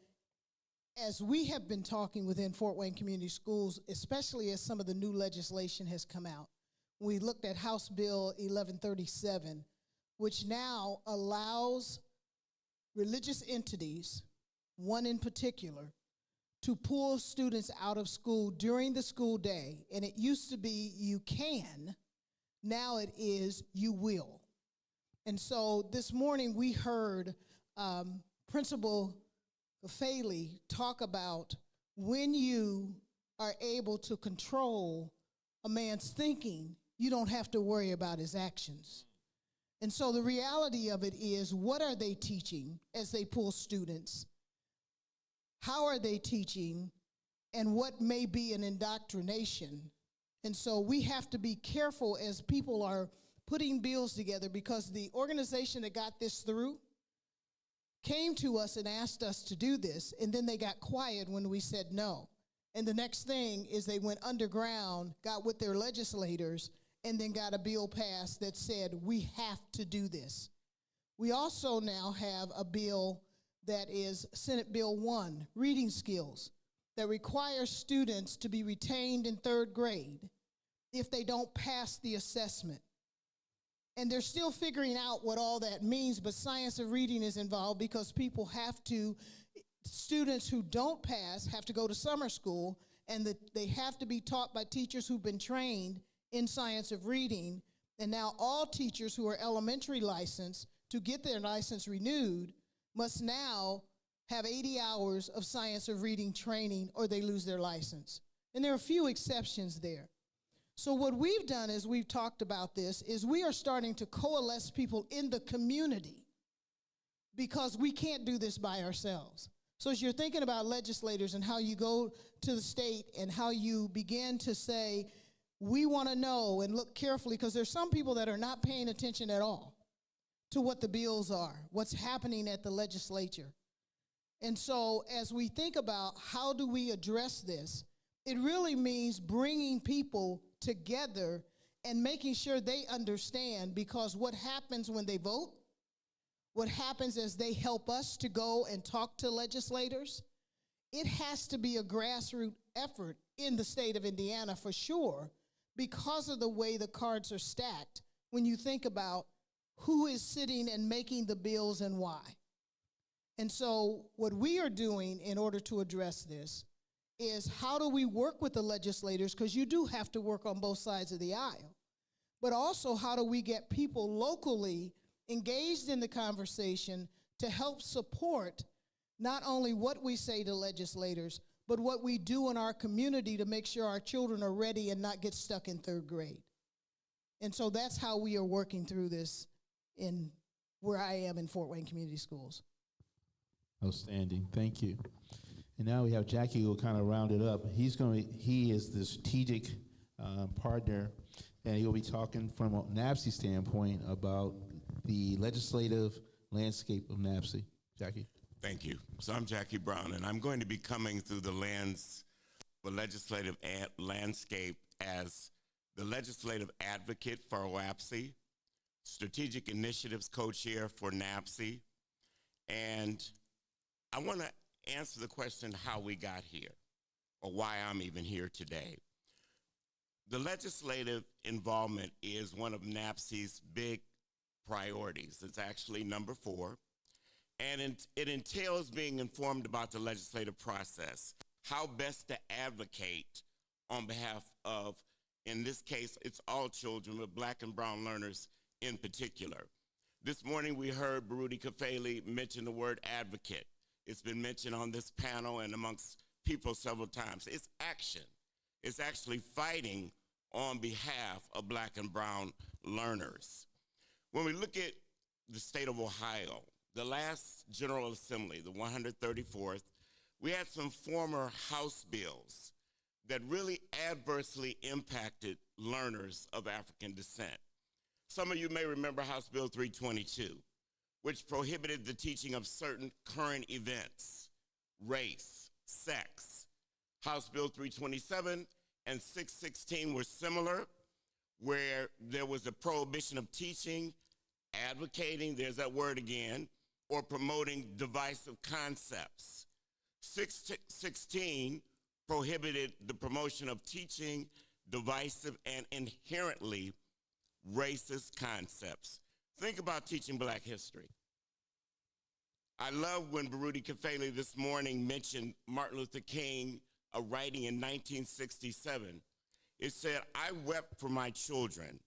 as we have been talking within Fort Wayne Community Schools, especially as some of the new legislation has come out, we looked at House Bill 1137, which now allows religious entities one in particular, to pull students out of school during the school day. And it used to be you can, now it is you will. And so this morning we heard Principal Faley talk about when you are able to control a man's thinking, you don't have to worry about his actions. And so the reality of it is, what are they teaching as they pull students? How are they teaching? And what may be an indoctrination? And so we have to be careful as people are putting bills together, because the organization that got this through came to us and asked us to do this, and then they got quiet when we said no. And the next thing is they went underground, got with their legislators, and then got a bill passed that said we have to do this. We also now have a bill that is Senate Bill 1, reading skills, that requires students to be retained in 3rd grade if they don't pass the assessment. And they're still figuring out what all that means, but science of reading is involved, because people have to, students who don't pass have to go to summer school, and they have to be taught by teachers who've been trained in science of reading. And now all teachers who are elementary licensed, to get their license renewed, must now have 80 hours of science of reading training, or they lose their license. And there are a few exceptions there. So what we've done as we've talked about this is we are starting to coalesce people in the community, because we can't do this by ourselves. So as you're thinking about legislators and how you go to the state and how you begin to say, we want to know and look carefully, because there's some people that are not paying attention at all to what the bills are, what's happening at the legislature. And so as we think about how do we address this, it really means bringing people together and making sure they understand, because what happens when they vote, what happens as they help us to go and talk to legislators, it has to be a grassroots effort in the state of Indiana for sure, because of the way the cards are stacked when you think about who is sitting and making the bills and why. And so what we are doing in order to address this is, how do we work with the legislators, because you do have to work on both sides of the aisle, but also how do we get people locally engaged in the conversation to help support not only what we say to legislators, but what we do in our community to make sure our children are ready and not get stuck in 3rd grade. And so that's how we are working through this in where I am in Fort Wayne Community Schools. Outstanding, thank you. And now we have Jackie who will kind of round it up. He is the strategic partner, and he'll be talking from a NABSE standpoint about the legislative landscape of NABSE. Jackie. Thank you. So I'm Jackie Brown, and I'm going to be coming through the lens of a legislative landscape as the legislative advocate for OABSE, strategic initiatives co-chair for NABSE, and I want to answer the question how we got here, or why I'm even here today. The legislative involvement is one of NABSE's big priorities. It's actually number 4. And it entails being informed about the legislative process, how best to advocate on behalf of, in this case, it's all children, but Black and brown learners in particular. This morning we heard Baruti Kafeli mention the word advocate. It's been mentioned on this panel and amongst people several times. It's action. It's actually fighting on behalf of Black and brown learners. When we look at the state of Ohio, the last General Assembly, the 134th, we had some former House bills that really adversely impacted learners of African descent. Some of you may remember House Bill 322, which prohibited the teaching of certain current events, race, sex. House Bill 327 and 616 were similar, where there was a prohibition of teaching, advocating, there's that word again, or promoting divisive concepts. 616 prohibited the promotion of teaching divisive and inherently racist concepts. Think about teaching Black history. I love when Baruti Kafele this morning mentioned Martin Luther King, a writing in 1967. It said, "I wept for my children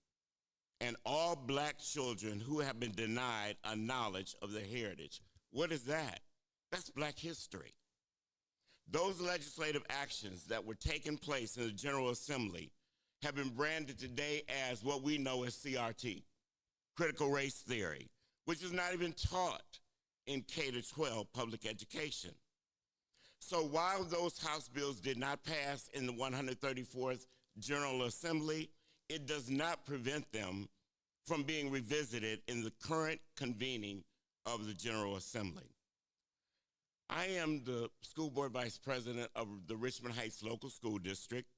and all black children who have been denied a knowledge of their heritage." What is that? That's Black history. Those legislative actions that were taking place in the General Assembly have been branded today as what we know as CRT, critical race theory, which is not even taught in K-12 public education. So while those House bills did not pass in the 134th General Assembly, it does not prevent them from being revisited in the current convening of the General Assembly. I am the school board vice president of the Richmond Heights Local School District.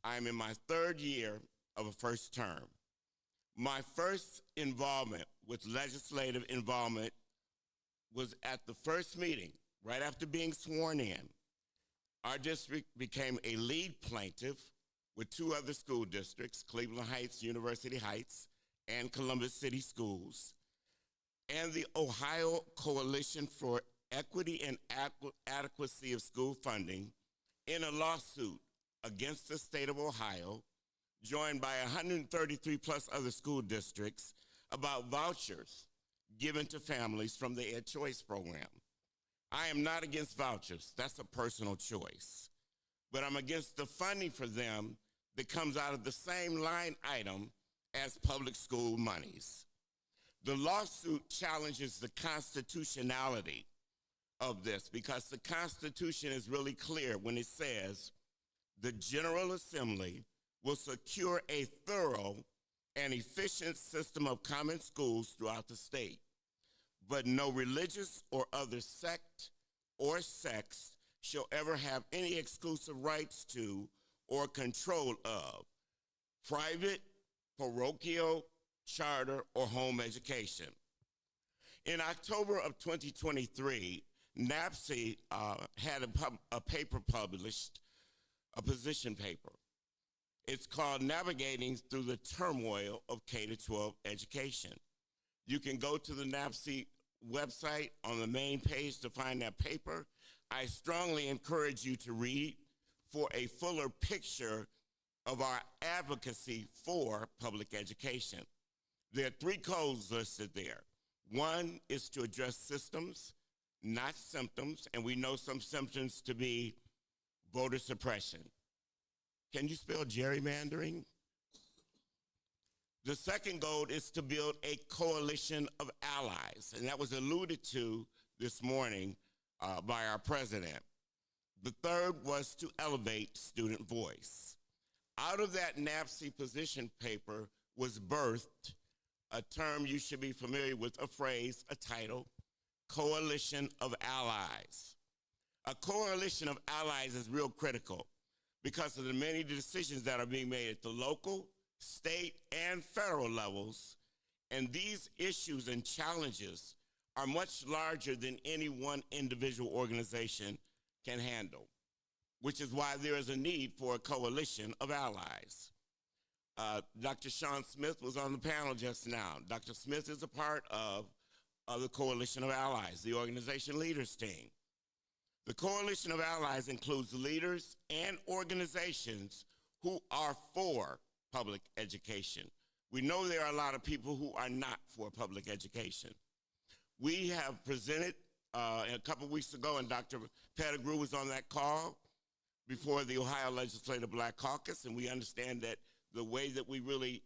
I'm in my third year of a first term. My first involvement with legislative involvement was at the first meeting, right after being sworn in. Our district became a lead plaintiff with two other school districts, Cleveland Heights, University Heights, and Columbus City Schools, and the Ohio Coalition for Equity and Adequacy of School Funding in a lawsuit against the state of Ohio, joined by 133 plus other school districts, about vouchers given to families from the Ed Choice program. I am not against vouchers. That's a personal choice. But I'm against the funding for them that comes out of the same line item as public school monies. The lawsuit challenges the constitutionality of this because the Constitution is really clear when it says the General Assembly will secure a thorough and efficient system of common schools throughout the state, but no religious or other sect or sects shall ever have any exclusive rights to or control of private, parochial, charter, or home education. In October of 2023, NAPSE had a paper published, a position paper. It's called Navigating Through the Turmoil of K-12 Education. You can go to the NAPSE website on the main page to find that paper. I strongly encourage you to read for a fuller picture of our advocacy for public education. There are three codes listed there. One is to address systems, not symptoms, and we know some symptoms to be voter suppression. Can you spell gerrymandering? The second goal is to build a coalition of allies, and that was alluded to this morning by our president. The third was to elevate student voice. Out of that NAPSE position paper was birthed a term you should be familiar with, a phrase, a title, coalition of allies. A coalition of allies is real critical because of the many decisions that are being made at the local, state, and federal levels, and these issues and challenges are much larger than any one individual organization can handle, which is why there is a need for a coalition of allies. Dr. Sean Smith was on the panel just now. Dr. Smith is a part of the Coalition of Allies, the organization leaders team. The Coalition of Allies includes leaders and organizations who are for public education. We know there are a lot of people who are not for public education. We have presented a couple weeks ago, and Dr. Pettigrew was on that call before the Ohio Legislative Black Caucus, and we understand that the way that we really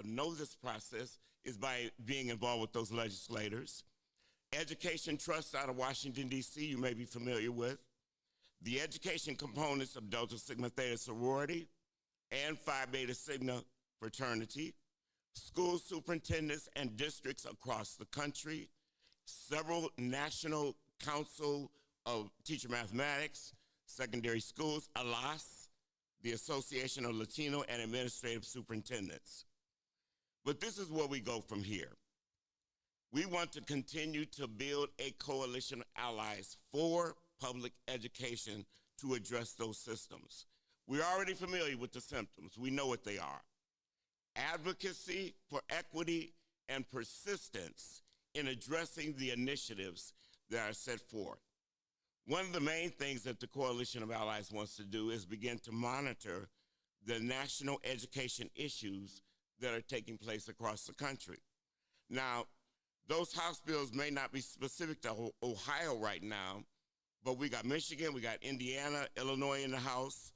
know this process is by being involved with those legislators. Education Trust out of Washington, D.C., you may be familiar with. The education components of Delta Sigma Theta sorority and Phi Beta Sigma fraternity, school superintendents and districts across the country, several National Council of Teacher Mathematics, Secondary Schools, ALAS, the Association of Latino and Administrative Superintendents. But this is where we go from here. We want to continue to build a coalition of allies for public education to address those systems. We're already familiar with the symptoms. We know what they are. Advocacy for equity and persistence in addressing the initiatives that are set forth. One of the main things that the Coalition of Allies wants to do is begin to monitor the national education issues that are taking place across the country. Now, those House bills may not be specific to Ohio right now, but we got Michigan, we got Indiana, Illinois in the House.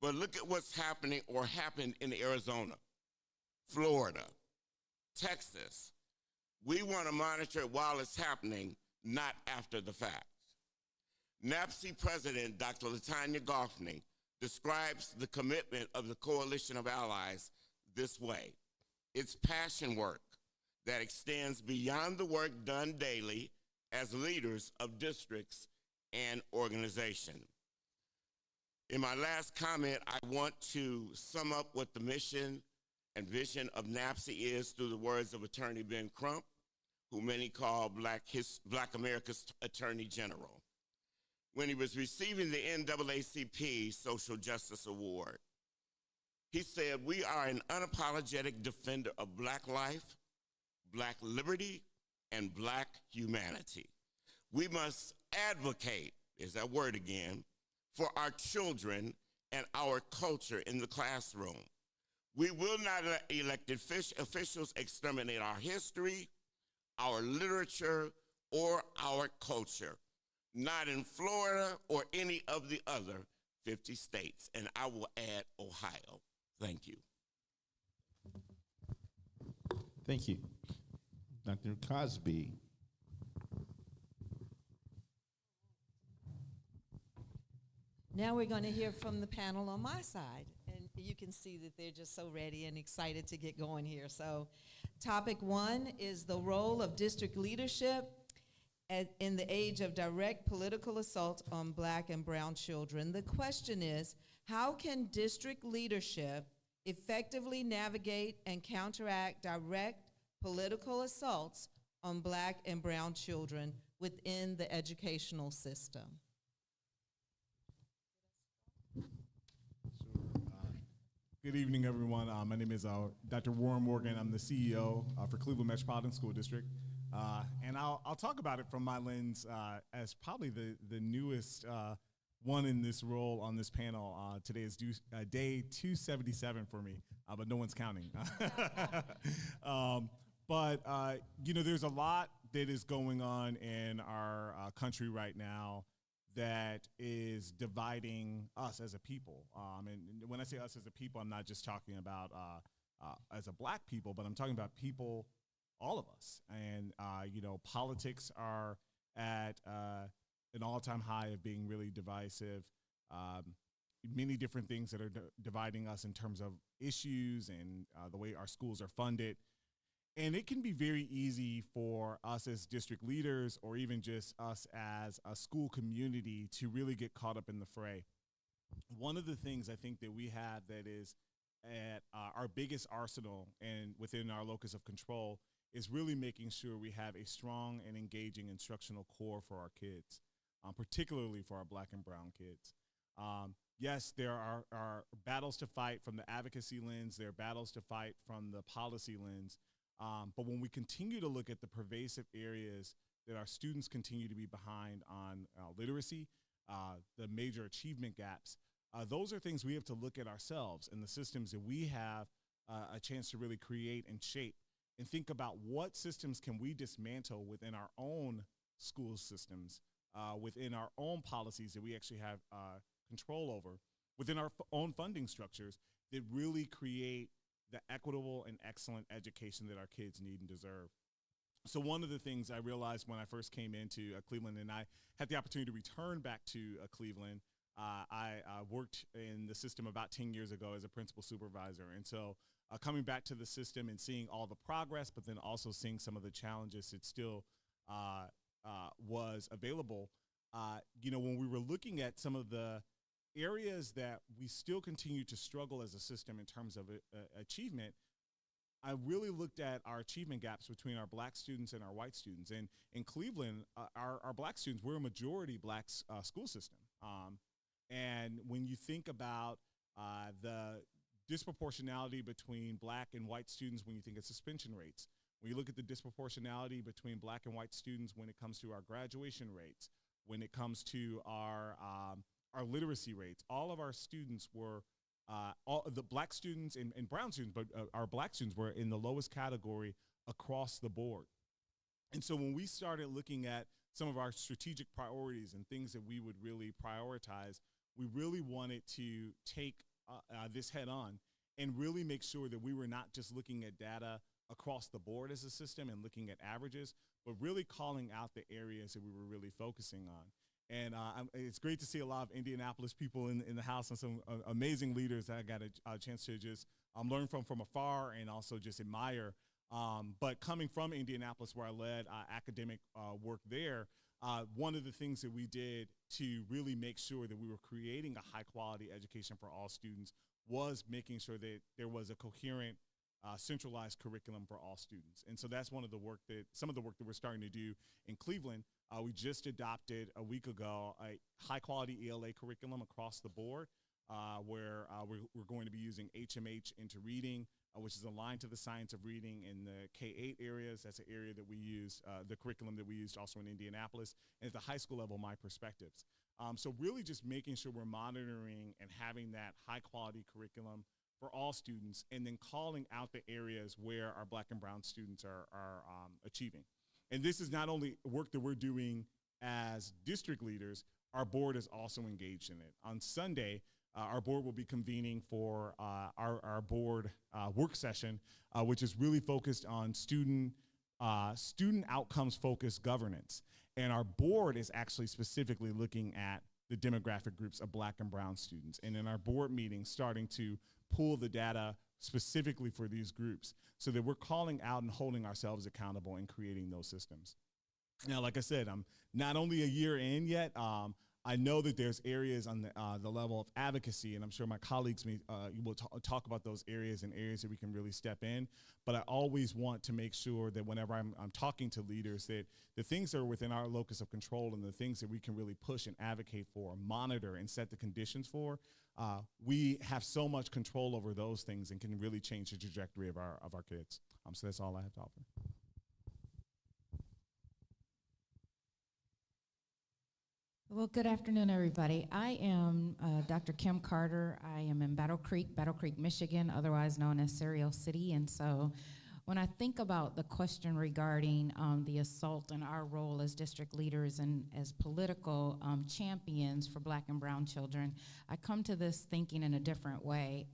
But look at what's happening or happened in Arizona, Florida, Texas. We want to monitor it while it's happening, not after the fact. NAPSE President Dr. Latanya Goffney describes the commitment of the Coalition of Allies this way. It's passion work that extends beyond the work done daily as leaders of districts and organizations. In my last comment, I want to sum up what the mission and vision of NAPSE is through the words of Attorney Ben Crump, who many call Black America's Attorney General. When he was receiving the NAACP Social Justice Award, he said, "We are an unapologetic defender of Black life, Black liberty, and Black humanity. We must advocate," is that word again, "for our children and our culture in the classroom. We will not let elected officials exterminate our history, our literature, or our culture, not in Florida or any of the other 50 states." And I will add Ohio. Thank you. Thank you. Dr. Cosby. Now we're going to hear from the panel on my side. And you can see that they're just so ready and excited to get going here. So topic 1 is the role of district leadership in the age of direct political assault on Black and brown children. The question is, how can district leadership effectively navigate and counteract direct political assaults on Black and brown children within the educational system? Good evening, everyone. My name is Dr. Warren Morgan. I'm the CEO for Cleveland Metropolitan School District. And I'll talk about it from my lens as probably the newest one in this role on this panel. Today is day 277 for me, but no one's counting. There's a lot that is going on in our country right now that is dividing us as a people. And when I say us as a people, I'm not just talking about as a Black people, but I'm talking about people, all of us. And, politics are at an all-time high of being really divisive. Many different things that are dividing us in terms of issues and the way our schools are funded. And it can be very easy for us as district leaders or even just us as a school community to really get caught up in the fray. One of the things I think that we have that is at our biggest arsenal and within our locus of control is really making sure we have a strong and engaging instructional core for our kids, particularly for our Black and brown kids. Yes, there are battles to fight from the advocacy lens, there are battles to fight from the policy lens. But when we continue to look at the pervasive areas that our students continue to be behind on literacy, the major achievement gaps, those are things we have to look at ourselves and the systems that we have a chance to really create and shape and think about what systems can we dismantle within our own school systems, within our own policies that we actually have control over, within our own funding structures that really create the equitable and excellent education that our kids need and deserve. So one of the things I realized when I first came into Cleveland, and I had the opportunity to return back to Cleveland, I worked in the system about 10 years ago as a principal supervisor. And so coming back to the system and seeing all the progress, but then also seeing some of the challenges that still was available, when we were looking at some of the areas that we still continue to struggle as a system in terms of achievement, I really looked at our achievement gaps between our Black students and our white students. And in Cleveland, our Black students, we're a majority Black school system. And when you think about the disproportionality between Black and white students, when you think of suspension rates, when you look at the disproportionality between black and white students when it comes to our graduation rates, when it comes to our literacy rates, all of our students were, all the black students and brown students, but our black students were in the lowest category across the board. And so when we started looking at some of our strategic priorities and things that we would really prioritize, we really wanted to take this head on and really make sure that we were not just looking at data across the board as a system and looking at averages, but really calling out the areas that we were really focusing on. And it's great to see a lot of Indianapolis people in the house and some amazing leaders that I got a chance to just learn from afar and also just admire. But coming from Indianapolis, where I led academic work there, one of the things that we did to really make sure that we were creating a high quality education for all students was making sure that there was a coherent, centralized curriculum for all students. And so that's some of the work that we're starting to do in Cleveland. We just adopted a week ago a high quality ELA curriculum across the board, where we're going to be using HMH into reading, which is aligned to the science of reading in the K-8 areas. That's an area that we use, the curriculum that we used also in Indianapolis, and at the high school level, My Perspectives. So really just making sure we're monitoring and having that high quality curriculum for all students, and then calling out the areas where our black and brown students are achieving. And this is not only work that we're doing as district leaders, our board is also engaged in it. On Sunday, our board will be convening for our board work session, which is really focused on student outcomes focused governance. And our board is actually specifically looking at the demographic groups of black and brown students. And in our board meeting, starting to pull the data specifically for these groups so that we're calling out and holding ourselves accountable and creating those systems. Now, like I said, I'm not only a year in yet, I know that there's areas on the level of advocacy, and I'm sure my colleagues will talk about those areas and areas that we can really step in. But I always want to make sure that whenever I'm talking to leaders, that the things that are within our locus of control and the things that we can really push and advocate for, monitor, and set the conditions for, we have so much control over those things and can really change the trajectory of our kids. So that's all I have to offer. Well, good afternoon, everybody. I am Dr. Kim Carter. I am in Battle Creek, Michigan, otherwise known as Cereal City. And so when I think about the question regarding the assault and our role as district leaders and as political champions for black and brown children, I come to this thinking in a different way.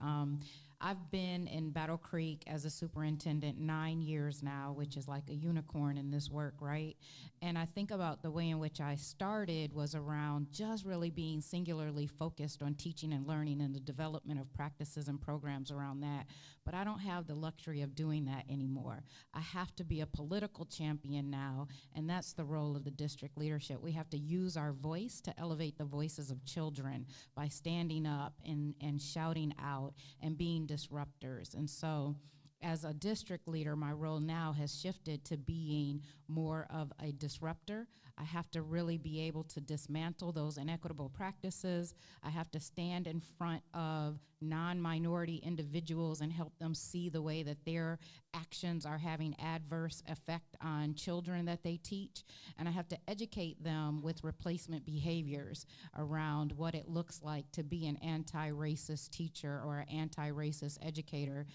I've been in Battle Creek as a superintendent 9 years now, which is like a unicorn in this work, right? And I think about the way in which I started was around just really being singularly focused on teaching and learning and the development of practices and programs around that. But I don't have the luxury of doing that anymore. I have to be a political champion now, and that's the role of the district leadership. We have to use our voice to elevate the voices of children by standing up and shouting out and being disruptors. And so as a district leader, my role now has shifted to being more of a disruptor. I have to really be able to dismantle those inequitable practices. I have to stand in front of non-minority individuals and help them see the way that their actions are having adverse effect on children that they teach. And I have to educate them with replacement behaviors around what it looks like to be an anti-racist teacher or an anti-racist educator,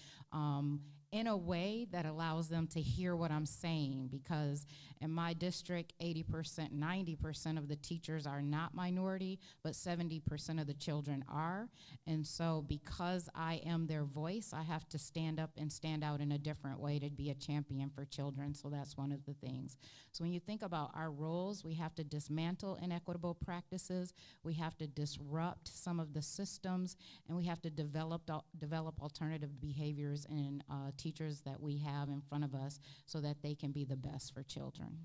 in a way that allows them to hear what I'm saying, because in my district, 80%, 90% of the teachers are not minority, but 70% of the children are. And so because I am their voice, I have to stand up and stand out in a different way to be a champion for children. So that's one of the things. So when you think about our roles, we have to dismantle inequitable practices, we have to disrupt some of the systems, and we have to develop alternative behaviors in teachers that we have in front of us so that they can be the best for children.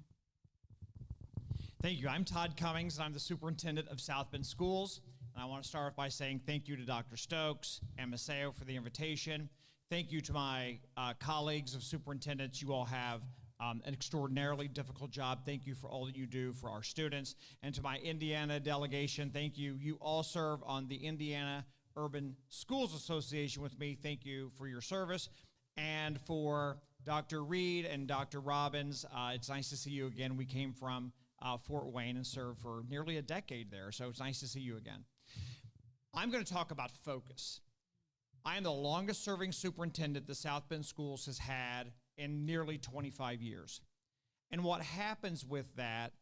Thank you. I'm Todd Cummings, and I'm the superintendent of South Bend Schools. And I want to start off by saying thank you to Dr. Stokes and Maceo for the invitation. Thank you to my colleagues of superintendents. You all have an extraordinarily difficult job. Thank you for all that you do for our students. And to my Indiana delegation, thank you. You all serve on the Indiana Urban Schools Association with me. Thank you for your service. And for Dr. Reed and Dr. Robbins, it's nice to see you again. We came from Fort Wayne and served for nearly a decade there, so it's nice to see you again. I'm going to talk about focus. I am the longest serving superintendent the South Bend Schools has had in nearly 25 years. And what happens with that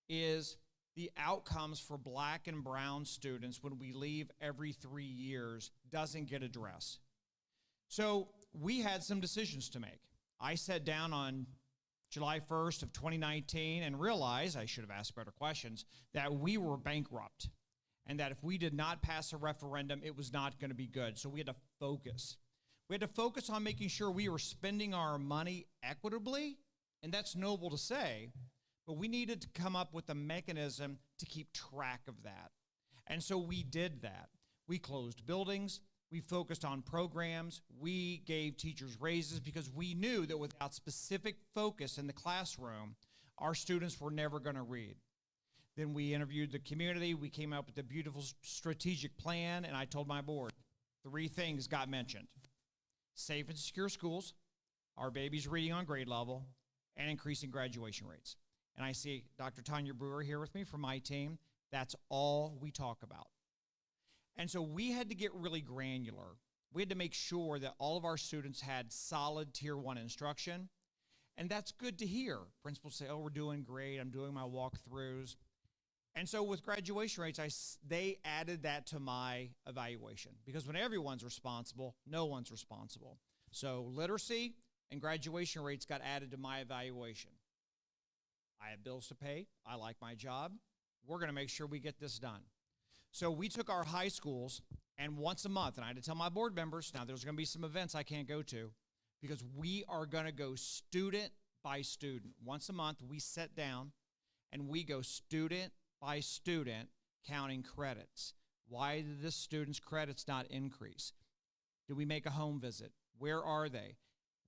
is the outcomes for black and brown students when we leave every 3 years doesn't get addressed. So we had some decisions to make. I sat down on July 1st of 2019 and realized, I should have asked better questions, that we were bankrupt and that if we did not pass a referendum, it was not going to be good. So we had to focus. We had to focus on making sure we were spending our money equitably, and that's noble to say, but we needed to come up with a mechanism to keep track of that. And so we did that. We closed buildings. We focused on programs. We gave teachers raises because we knew that without specific focus in the classroom, our students were never going to read. Then we interviewed the community. We came up with a beautiful strategic plan, and I told my board, 3 things got mentioned: safe and secure schools, our babies reading on grade level, and increasing graduation rates. And I see Dr. Tanya Brewer here with me from my team. That's all we talk about. And so we had to get really granular. We had to make sure that all of our students had solid Tier 1 instruction. And that's good to hear. Principals say, oh, we're doing great. I'm doing my walkthroughs. And so with graduation rates, they added that to my evaluation. Because when everyone's responsible, no one's responsible. So literacy and graduation rates got added to my evaluation. I have bills to pay. I like my job. We're going to make sure we get this done. So we took our high schools, and once a month, and I had to tell my board members, now there's going to be some events I can't go to, because we are going to go student by student. Once a month, we sit down, and we go student by student counting credits. Why did this student's credits not increase? Did we make a home visit? Where are they?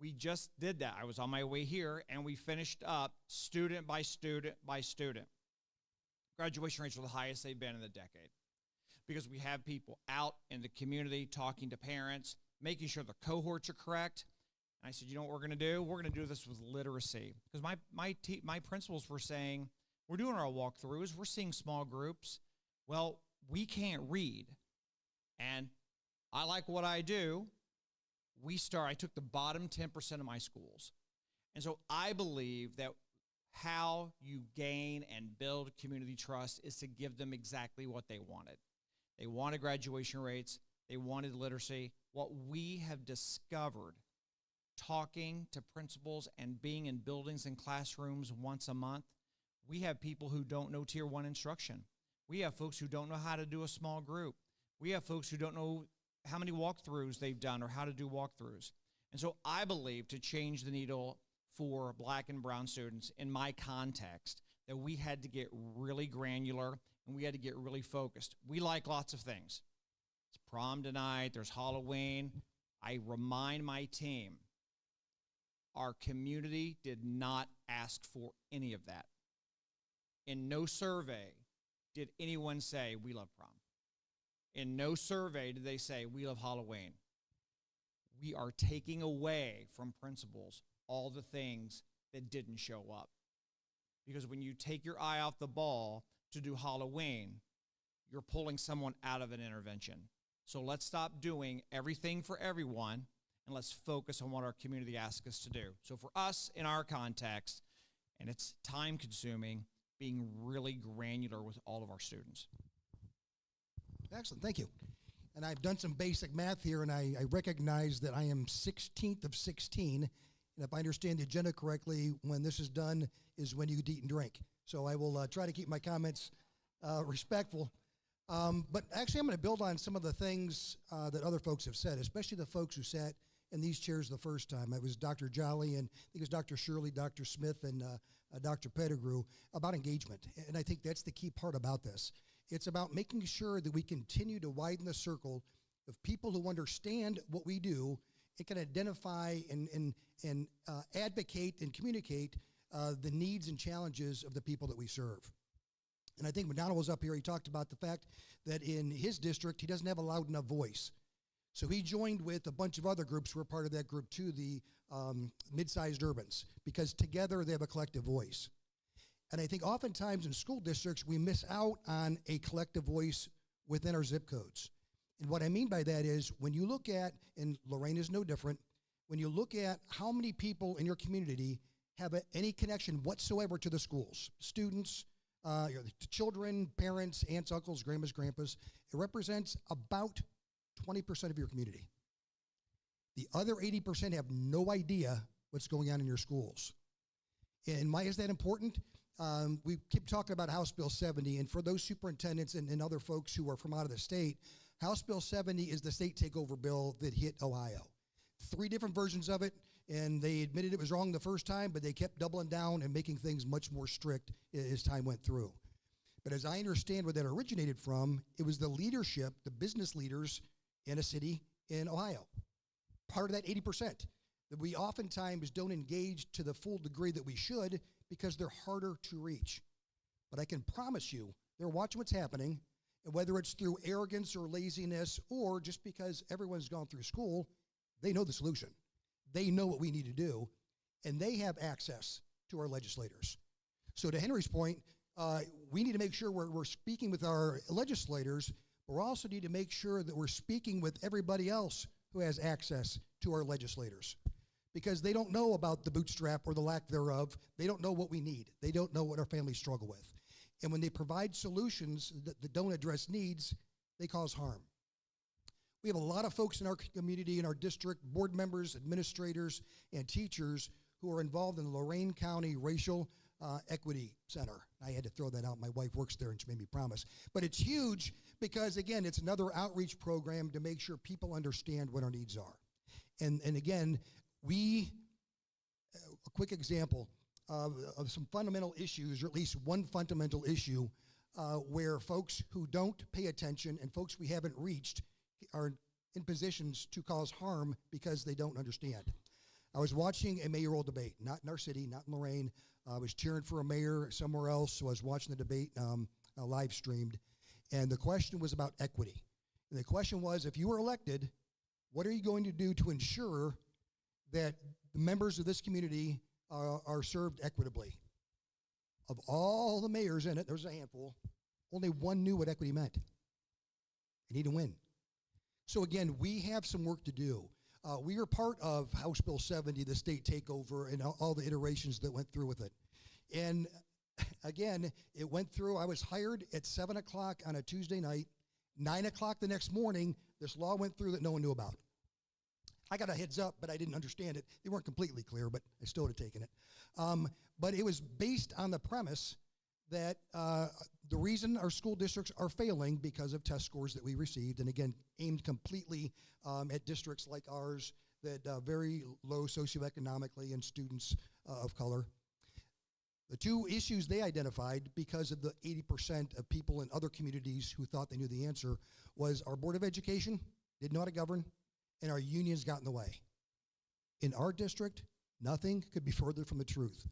We just did that. I was on my way here, and we finished up student by student by student. Graduation rates were the highest they've been in a decade because we have people out in the community talking to parents, making sure the cohorts are correct. And I said, you know what we're going to do? We're going to do this with literacy. Because my principals were saying, we're doing our walkthroughs. We're seeing small groups. Well, we can't read. And I like what I do. I took the bottom 10% of my schools. And so I believe that how you gain and build community trust is to give them exactly what they wanted. They wanted graduation rates. They wanted literacy. What we have discovered talking to principals and being in buildings and classrooms once a month, we have people who don't know Tier 1 instruction. We have folks who don't know how to do a small group. We have folks who don't know how many walkthroughs they've done or how to do walkthroughs. And so I believe to change the needle for black and brown students in my context that we had to get really granular and we had to get really focused. We like lots of things. It's prom tonight, there's Halloween. I remind my team, our community did not ask for any of that. In no survey did anyone say, we love prom. In no survey did they say, we love Halloween. We are taking away from principals all the things that didn't show up. Because when you take your eye off the ball to do Halloween, you're pulling someone out of an intervention. So let's stop doing everything for everyone, and let's focus on what our community asks us to do. So for us, in our context, and it's time-consuming, being really granular with all of our students. Excellent, thank you. And I've done some basic math here, and I recognize that I am 16th of 16, and if I understand the agenda correctly, when this is done is when you could eat and drink. So I will try to keep my comments respectful. But actually, I'm going to build on some of the things that other folks have said, especially the folks who sat in these chairs the first time. It was Dr. Jolly, and I think it was Dr. Shirley, Dr. Smith, and Dr. Pettigrew about engagement. And I think that's the key part about this. It's about making sure that we continue to widen the circle of people who understand what we do and can identify and advocate and communicate the needs and challenges of the people that we serve. And I think when Donald was up here, he talked about the fact that in his district, he doesn't have a loud enough voice. So he joined with a bunch of other groups who were part of that group too, the mid-sized urbans, because together they have a collective voice. And I think oftentimes in school districts, we miss out on a collective voice within our zip codes. And what I mean by that is when you look at, and Lorraine is no different, when you look at how many people in your community have any connection whatsoever to the schools, students, children, parents, aunts, uncles, grandmas, grandpas, it represents about 20% of your community. The other 80% have no idea what's going on in your schools. And why is that important? We keep talking about House Bill 70, and for those superintendents and other folks who are from out of the state, House Bill 70 is the state takeover bill that hit Ohio. 3 different versions of it, and they admitted it was wrong the first time, but they kept doubling down and making things much more strict as time went through. But as I understand where that originated from, it was the leadership, the business leaders in a city in Ohio. Part of that 80% that we oftentimes don't engage to the full degree that we should because they're harder to reach. But I can promise you, they're watching what's happening, and whether it's through arrogance or laziness or just because everyone's gone through school, they know the solution. They know what we need to do, and they have access to our legislators. So to Henry's point, we need to make sure we're speaking with our legislators, but we also need to make sure that we're speaking with everybody else who has access to our legislators, because they don't know about the bootstrap or the lack thereof. They don't know what we need. They don't know what our families struggle with. And when they provide solutions that don't address needs, they cause harm. We have a lot of folks in our community, in our district, board members, administrators, and teachers who are involved in the Lorain County Racial Equity Center. I had to throw that out. My wife works there and she made me promise. But it's huge because, again, it's another outreach program to make sure people understand what our needs are. And again, a quick example of some fundamental issues, or at least one fundamental issue where folks who don't pay attention and folks we haven't reached are in positions to cause harm because they don't understand. I was watching a mayoral debate, not in our city, not in Lorain. I was cheering for a mayor somewhere else, so I was watching the debate live streamed. And the question was about equity. And the question was, if you were elected, what are you going to do to ensure that the members of this community are served equitably? Of all the mayors in it, there was a handful, only one knew what equity meant. They need to win. So again, we have some work to do. We are part of House Bill 70, the state takeover, and all the iterations that went through with it. And again, it went through, I was hired at 7 o'clock on a Tuesday night, 9 o'clock the next morning, this law went through that no one knew about. I got a heads up, but I didn't understand it. They weren't completely clear, but I still would have taken it. But it was based on the premise that the reason our school districts are failing because of test scores that we received, and again, aimed completely at districts like ours that very low socioeconomically and students of color. The 2 issues they identified, because of the 80% of people in other communities who thought they knew the answer, was our Board of Education didn't know how to govern, and our unions got in the way. In our district, nothing could be further from the truth.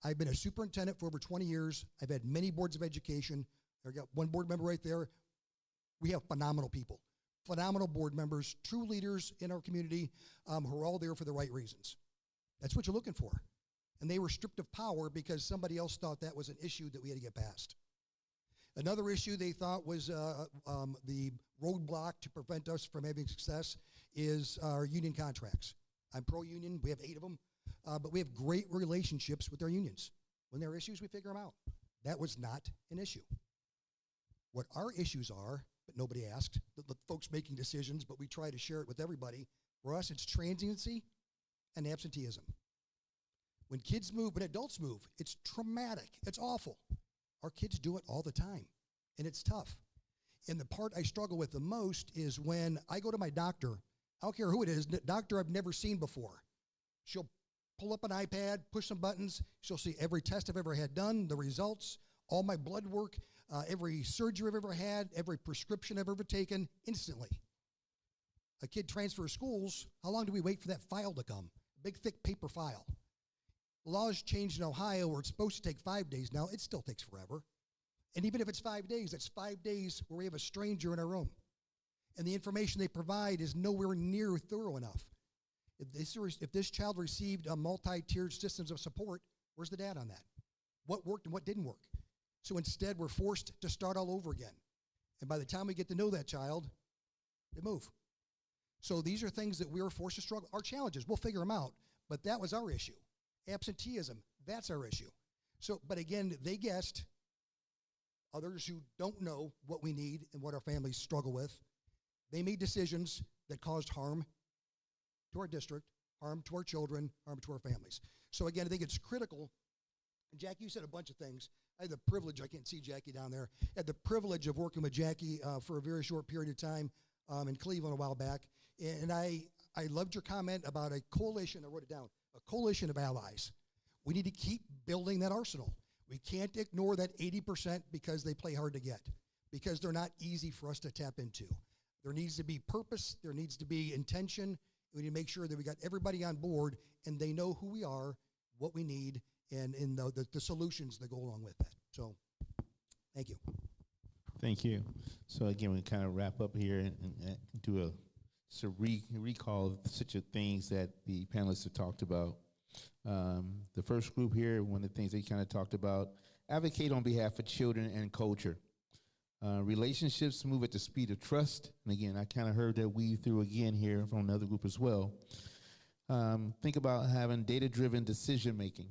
I've been a superintendent for over 20 years. I've had many boards of education. I've got one board member right there. We have phenomenal people, phenomenal board members, true leaders in our community who are all there for the right reasons. That's what you're looking for. And they were stripped of power because somebody else thought that was an issue that we had to get past. Another issue they thought was the roadblock to prevent us from having success is our union contracts. I'm pro-union. We have 8 of them. But we have great relationships with our unions. When there are issues, we figure them out. That was not an issue. What our issues are, but nobody asked, the folks making decisions, but we try to share it with everybody. For us, it's transiency and absenteeism. When kids move, when adults move, it's traumatic. It's awful. Our kids do it all the time, and it's tough. And the part I struggle with the most is when I go to my doctor, I don't care who it is, doctor I've never seen before. She'll pull up an iPad, push some buttons. She'll see every test I've ever had done, the results, all my blood work, every surgery I've ever had, every prescription I've ever taken, instantly. A kid transfers schools, how long do we wait for that file to come? A big, thick paper file. The law has changed in Ohio where it's supposed to take 5 days now. It still takes forever. And even if it's 5 days, that's 5 days where we have a stranger in our room. And the information they provide is nowhere near thorough enough. If this child received a multi-tiered systems of support, where's the data on that? What worked and what didn't work? So instead, we're forced to start all over again. And by the time we get to know that child, they move. So these are things that we're forced to struggle. Our challenges, we'll figure them out, but that was our issue. Absenteeism, that's our issue. So, but again, they guessed. Others who don't know what we need and what our families struggle with, they made decisions that caused harm to our district, harm to our children, harm to our families. So again, I think it's critical. And Jackie, you said a bunch of things. I had the privilege, I can't see Jackie down there, I had the privilege of working with Jackie for a very short period of time in Cleveland a while back. And I loved your comment about a coalition, I wrote it down, a coalition of allies. We need to keep building that arsenal. We can't ignore that 80% because they play hard to get, because they're not easy for us to tap into. There needs to be purpose, there needs to be intention. We need to make sure that we got everybody on board and they know who we are, what we need, and the solutions that go along with that. So, thank you. Thank you. So again, we kind of wrap up here and do a recall of such things that the panelists have talked about. The first group here, one of the things they kind of talked about, advocate on behalf of children and culture. Relationships move at the speed of trust. And again, I kind of heard that weave through again here from another group as well. Think about having data-driven decision-making.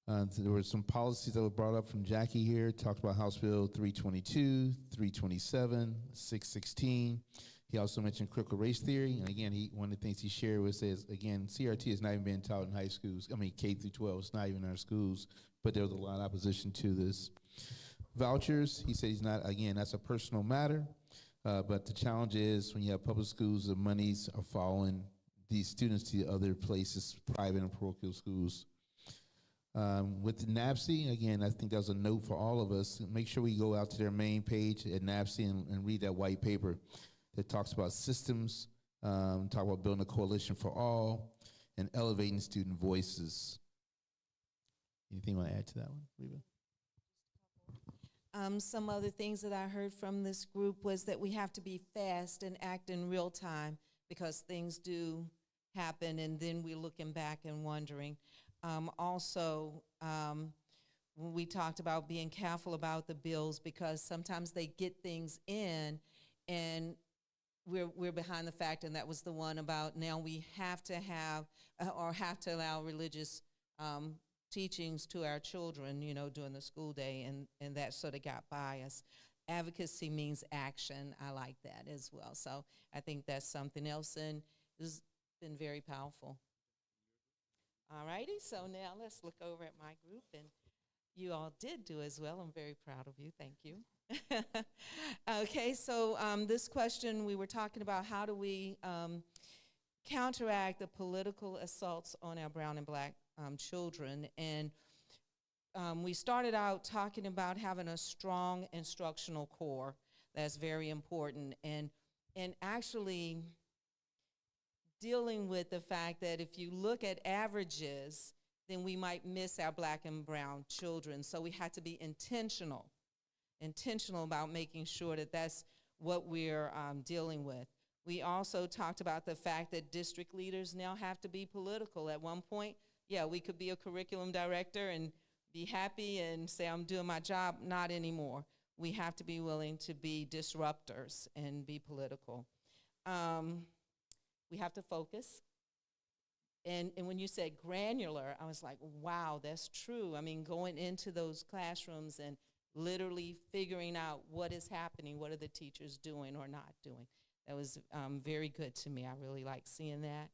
So there were some policies that were brought up from Jackie here, talked about House Bill 322, 327, 616. He also mentioned critical race theory. And again, one of the things he shared was, says, again, CRT is not even being taught in high schools. I mean, K through 12, it's not even in our schools, but there was a lot of opposition to this. Vouchers, he said he's not, again, that's a personal matter. But the challenge is when you have public schools, the monies are following these students to other places, private and parochial schools. With NABSE, again, I think that was a note for all of us. Make sure we go out to their main page at NABSE and read that white paper that talks about systems, talk about building a coalition for all, and elevating student voices. Anything you want to add to that one, Reba? Some other things that I heard from this group was that we have to be fast and act in real time because things do happen, and then we're looking back and wondering. Also, when we talked about being careful about the bills because sometimes they get things in and we're behind the fact, and that was the one about now we have to have or have to allow religious teachings to our children, you know, during the school day, and that sort of got by us. Advocacy means action. I like that as well. So I think that's something else, and it's been very powerful. All righty, so now let's look over at my group, and you all did do as well. I'm very proud of you. Thank you. Okay, so this question, we were talking about how do we counteract the political assaults on our brown and black children, and we started out talking about having a strong instructional core. That's very important, and actually dealing with the fact that if you look at averages, then we might miss our black and brown children. So we had to be intentional about making sure that that's what we're dealing with. We also talked about the fact that district leaders now have to be political. At one point, yeah, we could be a curriculum director and be happy and say, I'm doing my job. Not anymore. We have to be willing to be disruptors and be political. We have to focus. And when you said granular, I was like, wow, that's true. I mean, going into those classrooms and literally figuring out what is happening, what are the teachers doing or not doing. That was very good to me. I really like seeing that.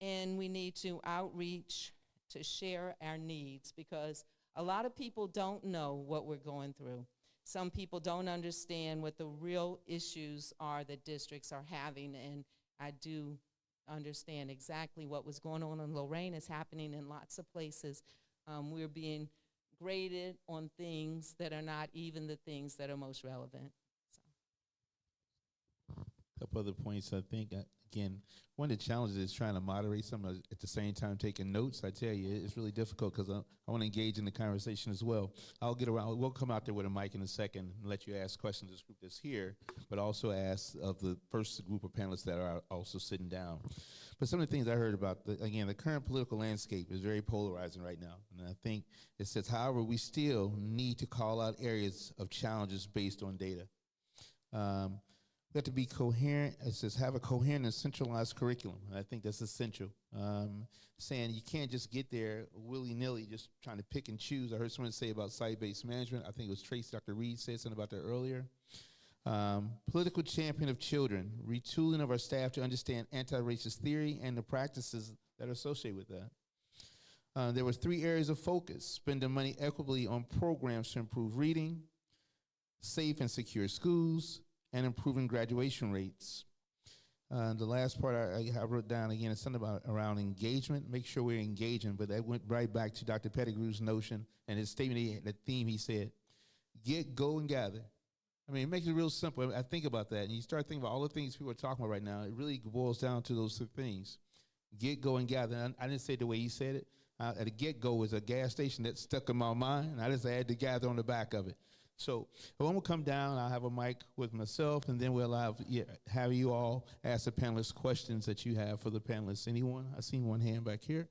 And we need to outreach to share our needs because a lot of people don't know what we're going through. Some people don't understand what the real issues are that districts are having, and I do understand exactly what was going on in Lorraine is happening in lots of places. We're being graded on things that are not even the things that are most relevant. A couple other points, I think. again, one of the challenges is trying to moderate some at the same time taking notes. I tell you, it's really difficult because I want to engage in the conversation as well. I'll get around. We'll come out there with a mic in a second and let you ask questions of this group that's here, but also ask of the first group of panelists that are also sitting down. But some of the things I heard about, the current political landscape is very polarizing right now. And I think it says, however, we still need to call out areas of challenges based on data. We have to be coherent. It says have a coherent and centralized curriculum. And I think that's essential. Saying you can't just get there willy-nilly, just trying to pick and choose. I heard someone say about site-based management. I think it was Tracy, Dr. Reed said something about that earlier. Political champion of children, retooling of our staff to understand anti-racist theory and the practices that are associated with that. There were 3 areas of focus: spending money equitably on programs to improve reading, safe and secure schools, and improving graduation rates. The last part I wrote down again is something about around engagement. Make sure we're engaging, but that went right back to Dr. Pettigrew's notion and his statement, the theme he said, get, go, and gather. I mean, it makes it real simple. I think about that, and you start thinking about all the things people are talking about right now. It really boils down to those 2 things. Get, go, and gather. And I didn't say it the way he said it. At the get-go is a gas station that stuck in my mind, and I just added the gather on the back of it. So when we'll come down, I'll have a mic with myself, and then we'll have you all ask the panelists questions that you have for the panelists. Anyone? I seen one hand back here.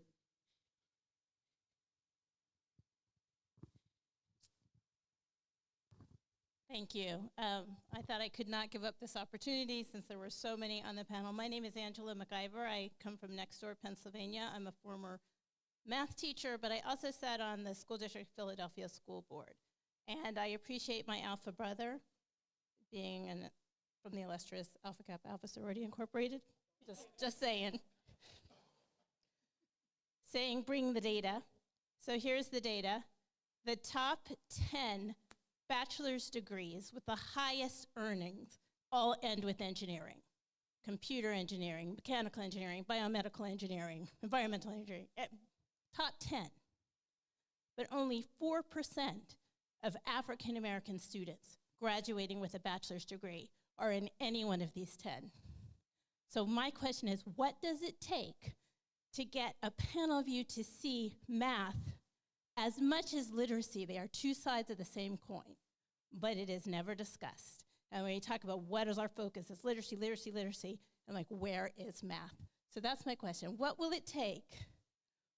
Thank you. I thought I could not give up this opportunity since there were so many on the panel. My name is Angela McIver. I come from next door, Pennsylvania. I'm a former math teacher, but I also sat on the School District Philadelphia School Board. And I appreciate my alpha brother being from the illustrious Alpha Kappa Alpha Sorority Incorporated. Just saying. Saying bring the data. So here's the data. The top 10 bachelor's degrees with the highest earnings all end with engineering. Computer engineering, mechanical engineering, biomedical engineering, environmental engineering. Top 10. But only 4% of African American students graduating with a bachelor's degree are in any one of these 10. So my question is, what does it take to get a panel of you to see math as much as literacy? They are 2 sides of the same coin, but it is never discussed. And when you talk about what is our focus, it's literacy, literacy, literacy, I'm like, where is math? So that's my question. What will it take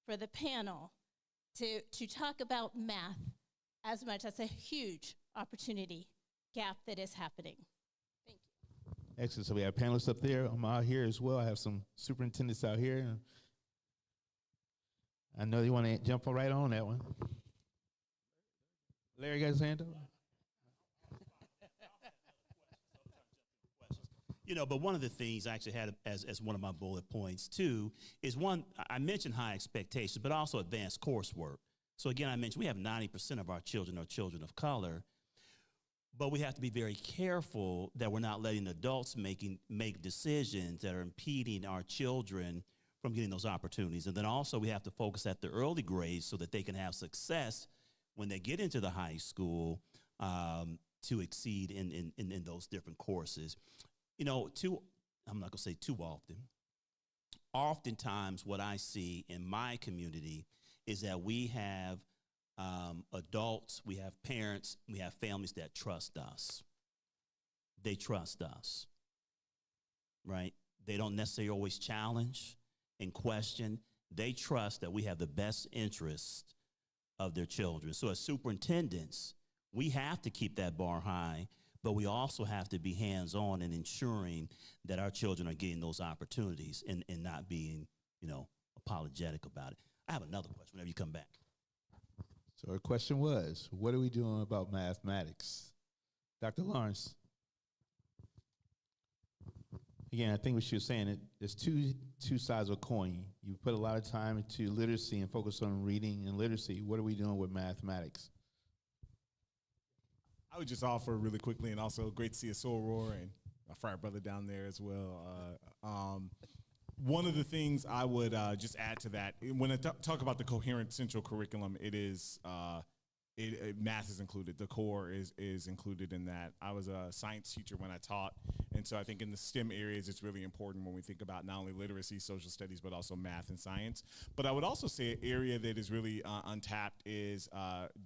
for the panel to talk about math as much? That's a huge opportunity gap that is happening. Thank you. Excellent. So we have panelists up there. I'm out here as well. I have some superintendents out here. I know you want to jump right on that one. Larry got his hand up? But one of the things I actually had as one of my bullet points too is I mentioned high expectations, but also advanced coursework. So again, I mentioned we have 90% of our children are children of color, but we have to be very careful that we're not letting adults make decisions that are impeding our children from getting those opportunities. And then also we have to focus at the early grades so that they can have success when they get into the high school to exceed in those different courses. I'm not gonna say too often. Oftentimes what I see in my community is that we have adults, we have parents, we have families that trust us. They trust us, right? They don't necessarily always challenge and question. They trust that we have the best interest of their children. So as superintendents, we have to keep that bar high, but we also have to be hands-on in ensuring that our children are getting those opportunities and not being, apologetic about it. I have another question whenever you come back. So our question was, what are we doing about mathematics? Dr. Lawrence. Again, I think what she was saying, there's two sides of a coin. You put a lot of time into literacy and focus on reading and literacy. What are we doing with mathematics? I would just offer really quickly, and also great to see a soror and my frat brother down there as well. One of the things I would just add to that, when I talk about the coherent central curriculum, it is math is included. The core is included in that. I was a science teacher when I taught, and so I think in the STEM areas, it's really important when we think about not only literacy, social studies, but also math and science. But I would also say an area that is really untapped is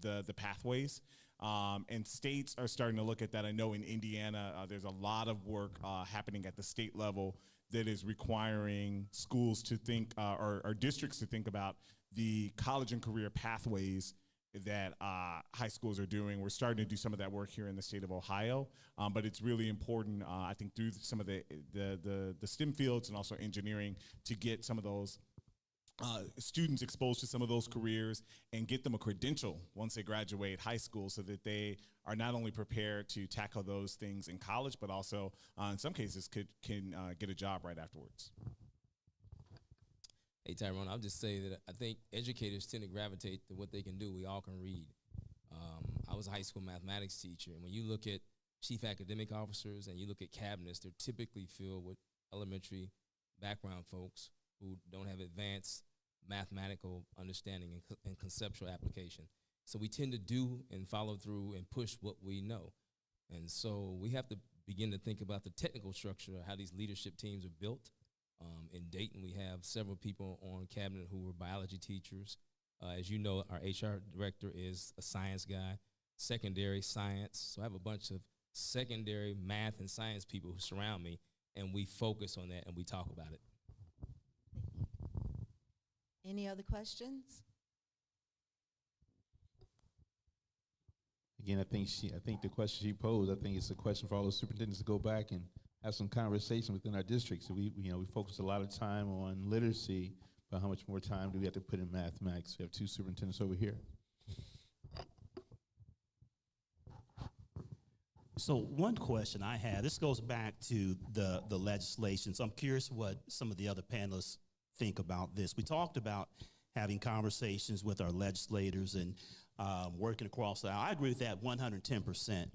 the pathways. And states are starting to look at that. I know in Indiana, there's a lot of work happening at the state level that is requiring schools to think, or districts to think about the college and career pathways that high schools are doing. We're starting to do some of that work here in the state of Ohio, but it's really important, I think, through some of the STEM fields and also engineering to get some of those students exposed to some of those careers and get them a credential once they graduate high school so that they are not only prepared to tackle those things in college, but also in some cases can get a job right afterwards. Hey, Tyrone, I'll just say that I think educators tend to gravitate to what they can do. We all can read. I was a high school mathematics teacher, and when you look at chief academic officers and you look at cabinets, they're typically filled with elementary background folks who don't have advanced mathematical understanding and conceptual application. So we tend to do and follow through and push what we know. And so we have to begin to think about the technical structure of how these leadership teams are built. In Dayton, we have several people on cabinet who were biology teachers. As you know, our HR director is a science guy, secondary science. So I have a bunch of secondary math and science people who surround me, and we focus on that and we talk about it. Any other questions? Again, I think the question she posed, I think it's a question for all the superintendents to go back and have some conversation within our districts. So we focus a lot of time on literacy, but how much more time do we have to put in mathematics? We have two superintendents over here. So one question I had, this goes back to the legislation. So I'm curious what some of the other panelists think about this. We talked about having conversations with our legislators and working across the aisle. I agree with that 110%.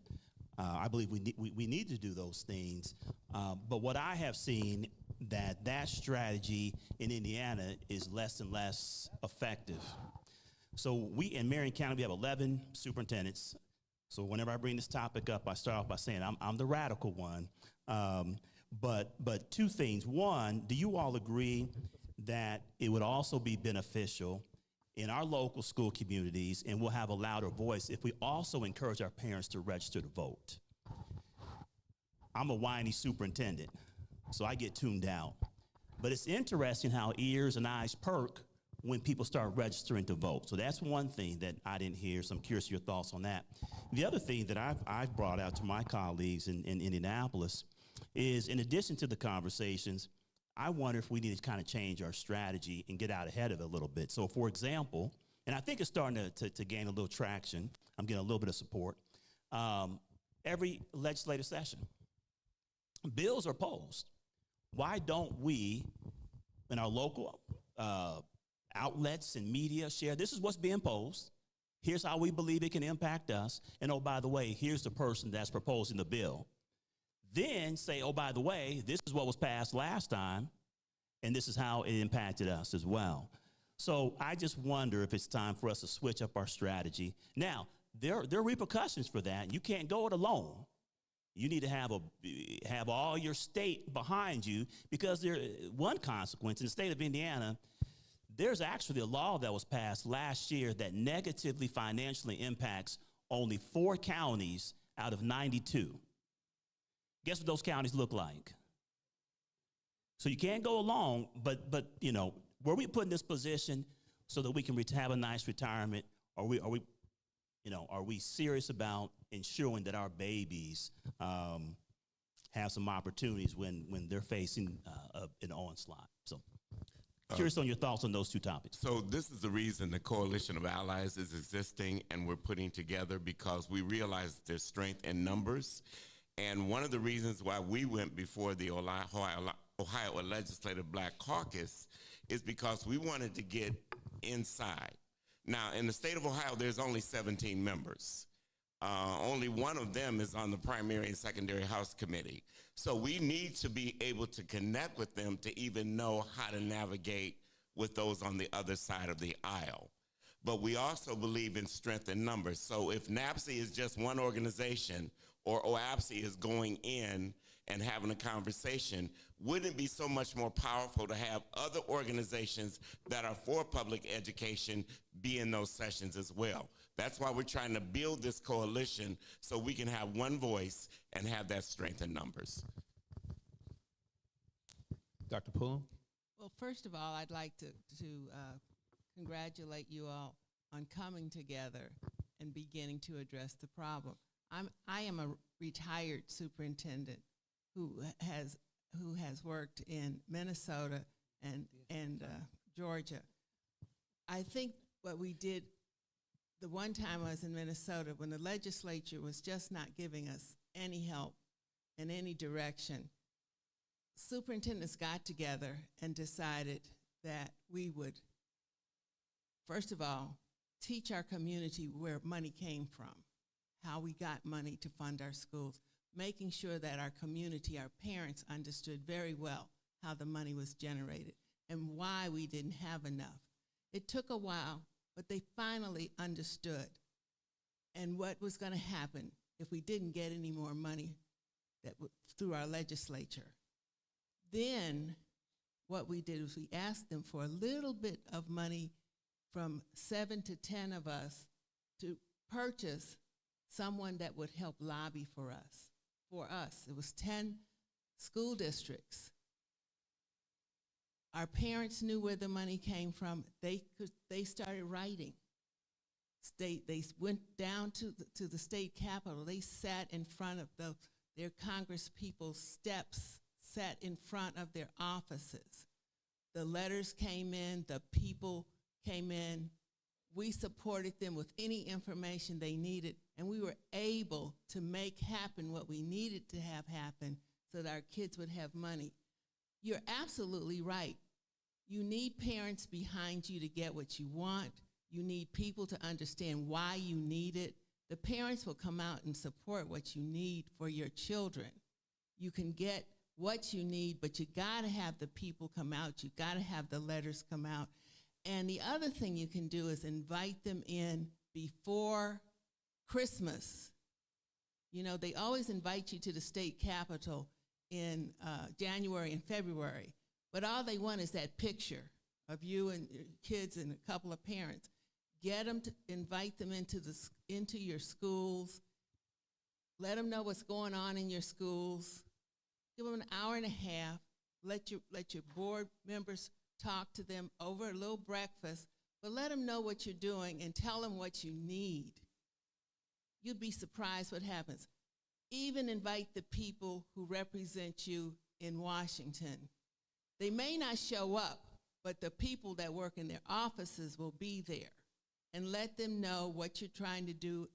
I believe we need to do those things. But what I have seen that strategy in Indiana is less and less effective. So we in Marion County, we have 11 superintendents. So whenever I bring this topic up, I start off by saying I'm the radical one. But two things. One, do you all agree that it would also be beneficial in our local school communities, and we'll have a louder voice if we also encourage our parents to register to vote? I'm a whiny superintendent, so I get tuned out. But it's interesting how ears and eyes perk when people start registering to vote. So that's one thing that I didn't hear, so I'm curious your thoughts on that. The other thing that I've brought out to my colleagues in Indianapolis is, in addition to the conversations, I wonder if we need to kind of change our strategy and get out ahead of it a little bit. So for example, and I think it's starting to gain a little traction, I'm getting a little bit of support, every legislative session, bills are posed. Why don't we, in our local outlets and media, share, this is what's being posed, here's how we believe it can impact us, and oh, by the way, here's the person that's proposing the bill. Then say, oh, by the way, this is what was passed last time, and this is how it impacted us as well. So I just wonder if it's time for us to switch up our strategy. Now, there are repercussions for that. You can't go it alone. You need to have all your state behind you, because one consequence in the state of Indiana, there's actually a law that was passed last year that negatively financially impacts only 4 counties out of 92. Guess what those counties look like? So you can't go along, but you know, were we put in this position so that we can have a nice retirement? Are we serious about ensuring that our babies have some opportunities when they're facing an onslaught? So curious on your thoughts on those two topics. So this is the reason the Coalition of Allies is existing and we're putting together, because we realize there's strength in numbers. And one of the reasons why we went before the Ohio Legislative Black Caucus is because we wanted to get inside. Now, in the state of Ohio, there's only 17 members. Only one of them is on the primary and secondary House committee. So we need to be able to connect with them to even know how to navigate with those on the other side of the aisle. but we also believe in strength in numbers. So if NAPSE is just one organization, or OABSE is going in and having a conversation, wouldn't it be so much more powerful to have other organizations that are for public education be in those sessions as well? That's why we're trying to build this coalition so we can have one voice and have that strength in numbers. Dr. Pullen? Well, first of all, I'd like to congratulate you all on coming together and beginning to address the problem. I am a retired superintendent who has worked in Minnesota and Georgia. I think what we did the one time I was in Minnesota, when the legislature was just not giving us any help in any direction, superintendents got together and decided that we would, first of all, teach our community where money came from, how we got money to fund our schools, making sure that our community, our parents, understood very well how the money was generated and why we didn't have enough. It took a while, but they finally understood and what was going to happen if we didn't get any more money through our legislature. Then what we did was we asked them for a little bit of money from 7 to 10 of us to purchase someone that would help lobby for us. It was 10 school districts. Our parents knew where the money came from. They started writing. They went down to the state capitol. They sat in front of their Congress people's steps, sat in front of their offices. The letters came in, the people came in. We supported them with any information they needed, and we were able to make happen what we needed to have happen so that our kids would have money. You're absolutely right. You need parents behind you to get what you want. You need people to understand why you need it. The parents will come out and support what you need for your children. You can get what you need, but you gotta have the people come out. You gotta have the letters come out. And the other thing you can do is invite them in before Christmas. You know, they always invite you to the state capitol in January and February, but all they want is that picture of you and your kids and a couple of parents. Get them to invite them into your schools. Let them know what's going on in your schools. Give them an hour and a half. Let your board members talk to them over a little breakfast, but let them know what you're doing and tell them what you need. You'd be surprised what happens. Even invite the people who represent you in Washington. They may not show up, but the people that work in their offices will be there. And let them know what you're trying to do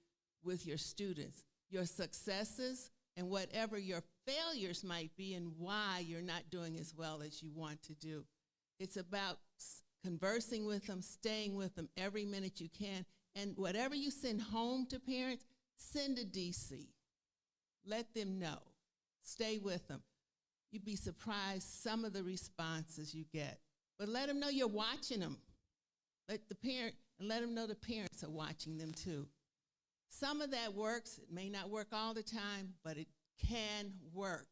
with your students, your successes, and whatever your failures might be and why you're not doing as well as you want to do. It's about conversing with them, staying with them every minute you can, and whatever you send home to parents, send to DC. Let them know. Stay with them. You'd be surprised some of the responses you get. But let them know you're watching them. Let them know the parents are watching them too. Some of that works. It may not work all the time, but it can work.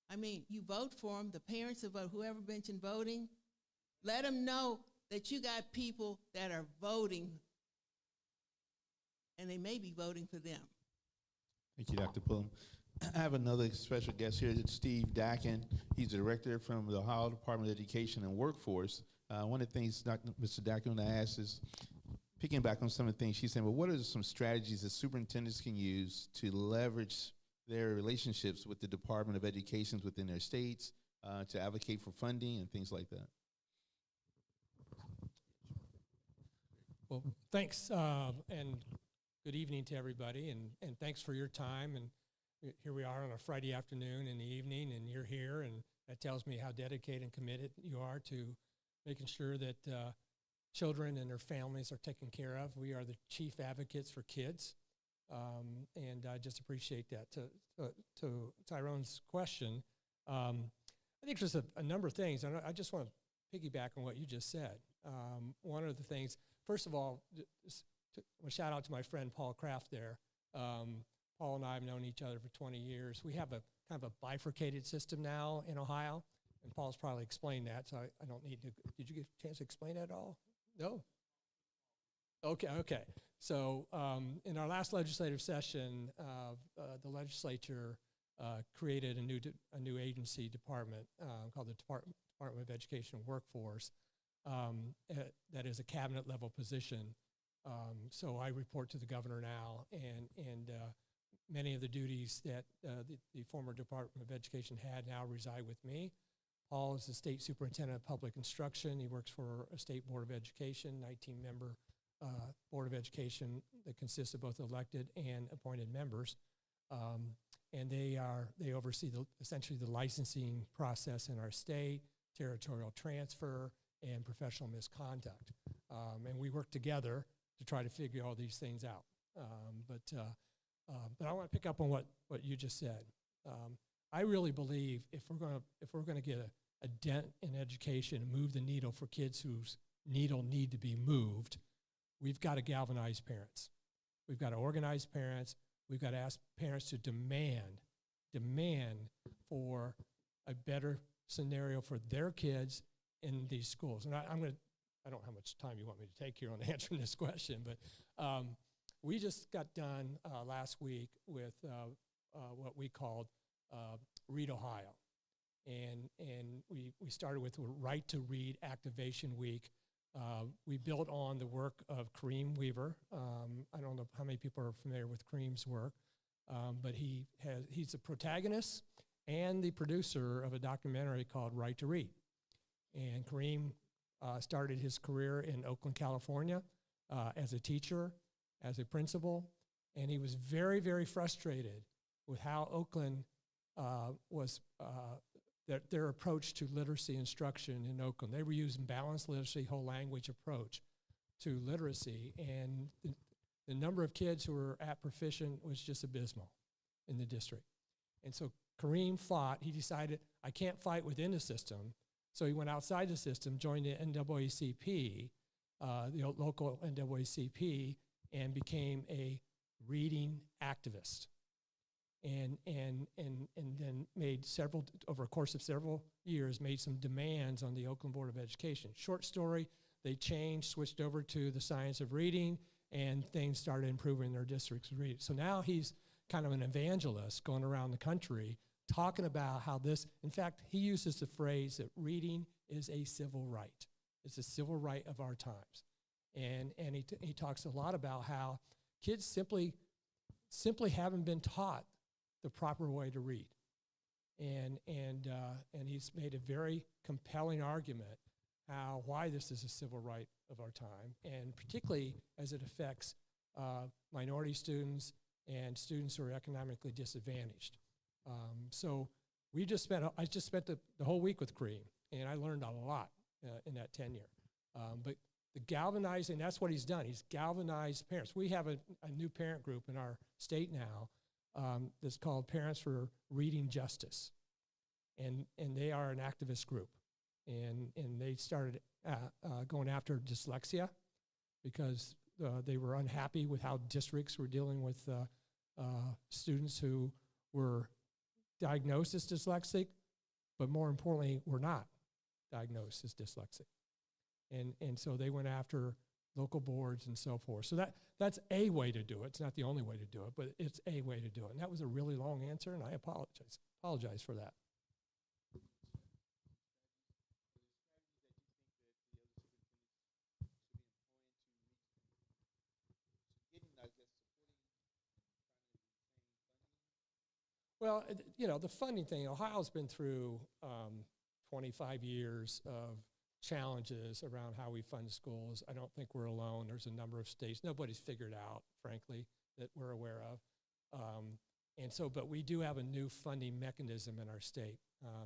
I mean, you vote for them, the parents will vote, whoever mentioned voting, let them know that you got people that are voting, and they may be voting for them. Thank you, Dr. Pullen. I have another special guest here, it's Steve Dakin. He's the director from the Ohio Department of Education and Workforce. One of the things Mr. Dakin asked is, picking back on some of the things she's saying, well, what are some strategies that superintendents can use to leverage their relationships with the Department of Education within their states to advocate for funding and things like that? Well, thanks, and good evening to everybody, and thanks for your time. And here we are on a Friday afternoon in the evening, and you're here, and that tells me how dedicated and committed you are to making sure that children and their families are taken care of. We are the chief advocates for kids. And I just appreciate that. To Tyrone's question, I think there's a number of things, and I just want to piggyback on what you just said. One of the things, First of all, a shout out to my friend Paul Kraft there. Paul and I have known each other for 20 years. We have a kind of a bifurcated system now in Ohio, and Paul's probably explained that, so I don't need to. Did you get a chance to explain that at all? No? Okay. So in our last legislative session, the legislature created a new agency department called the Department of Education and Workforce that is a cabinet level position. So I report to the governor now, and many of the duties that the former Department of Education had now reside with me. Paul is the state superintendent of public instruction. He works for a state board of education, 19-member board of education that consists of both elected and appointed members. And they oversee essentially the licensing process in our state, territorial transfer, and professional misconduct. And we work together to try to figure all these things out. But I want to pick up on what you just said. I really believe if we're going to get a dent in education and move the needle for kids whose needle need to be moved, we've got to galvanize parents. We've got to organize parents. We've got to ask parents to demand for a better scenario for their kids in these schools. And I don't know how much time you want me to take here on answering this question, but we just got done last week with what we called Read Ohio. And we started with Right to Read Activation Week. We built on the work of Kareem Weaver. I don't know how many people are familiar with Kareem's work, but he's a protagonist and the producer of a documentary called Right to Read. And Kareem started his career in Oakland, California, as a teacher, as a principal, and he was very, very frustrated with how Oakland was their approach to literacy instruction in Oakland. They were using balanced literacy, whole language approach to literacy, and the number of kids who were at proficient was just abysmal in the district. And so Kareem he decided, I can't fight within the system, so he went outside the system, joined the NAACP, the local NAACP, and became a reading activist. And then made over a course of several years, made some demands on the Oakland Board of Education. Short story, they changed, switched over to the science of reading, and things started improving in their districts of reading. So now he's kind of an evangelist going around the country talking about how in fact, he uses the phrase that reading is a civil right. It's a civil right of our times. And he talks a lot about how kids simply haven't been taught the proper way to read. And he's made a very compelling argument why this is a civil right of our time, and particularly as it affects minority students and students who are economically disadvantaged. So I just spent the whole week with Kareem, and I learned a lot in that tenure. But the galvanizing, that's what he's done. He's galvanized parents. We have a new parent group in our state now that's called Parents for Reading Justice. And they are an activist group. And they started going after dyslexia because they were unhappy with how districts were dealing with students who were diagnosed as dyslexic, but more importantly, were not diagnosed as dyslexic. And so they went after local boards and so forth. So that's a way to do it. It's not the only way to do it, but it's a way to do it. And that was a really long answer, and I apologize for that. Well, the funding thing, Ohio's been through 25 years of challenges around how we fund schools. I don't think we're alone. There's a number of states. Nobody's figured out, frankly, that we're aware of. But we do have a new funding mechanism in our state.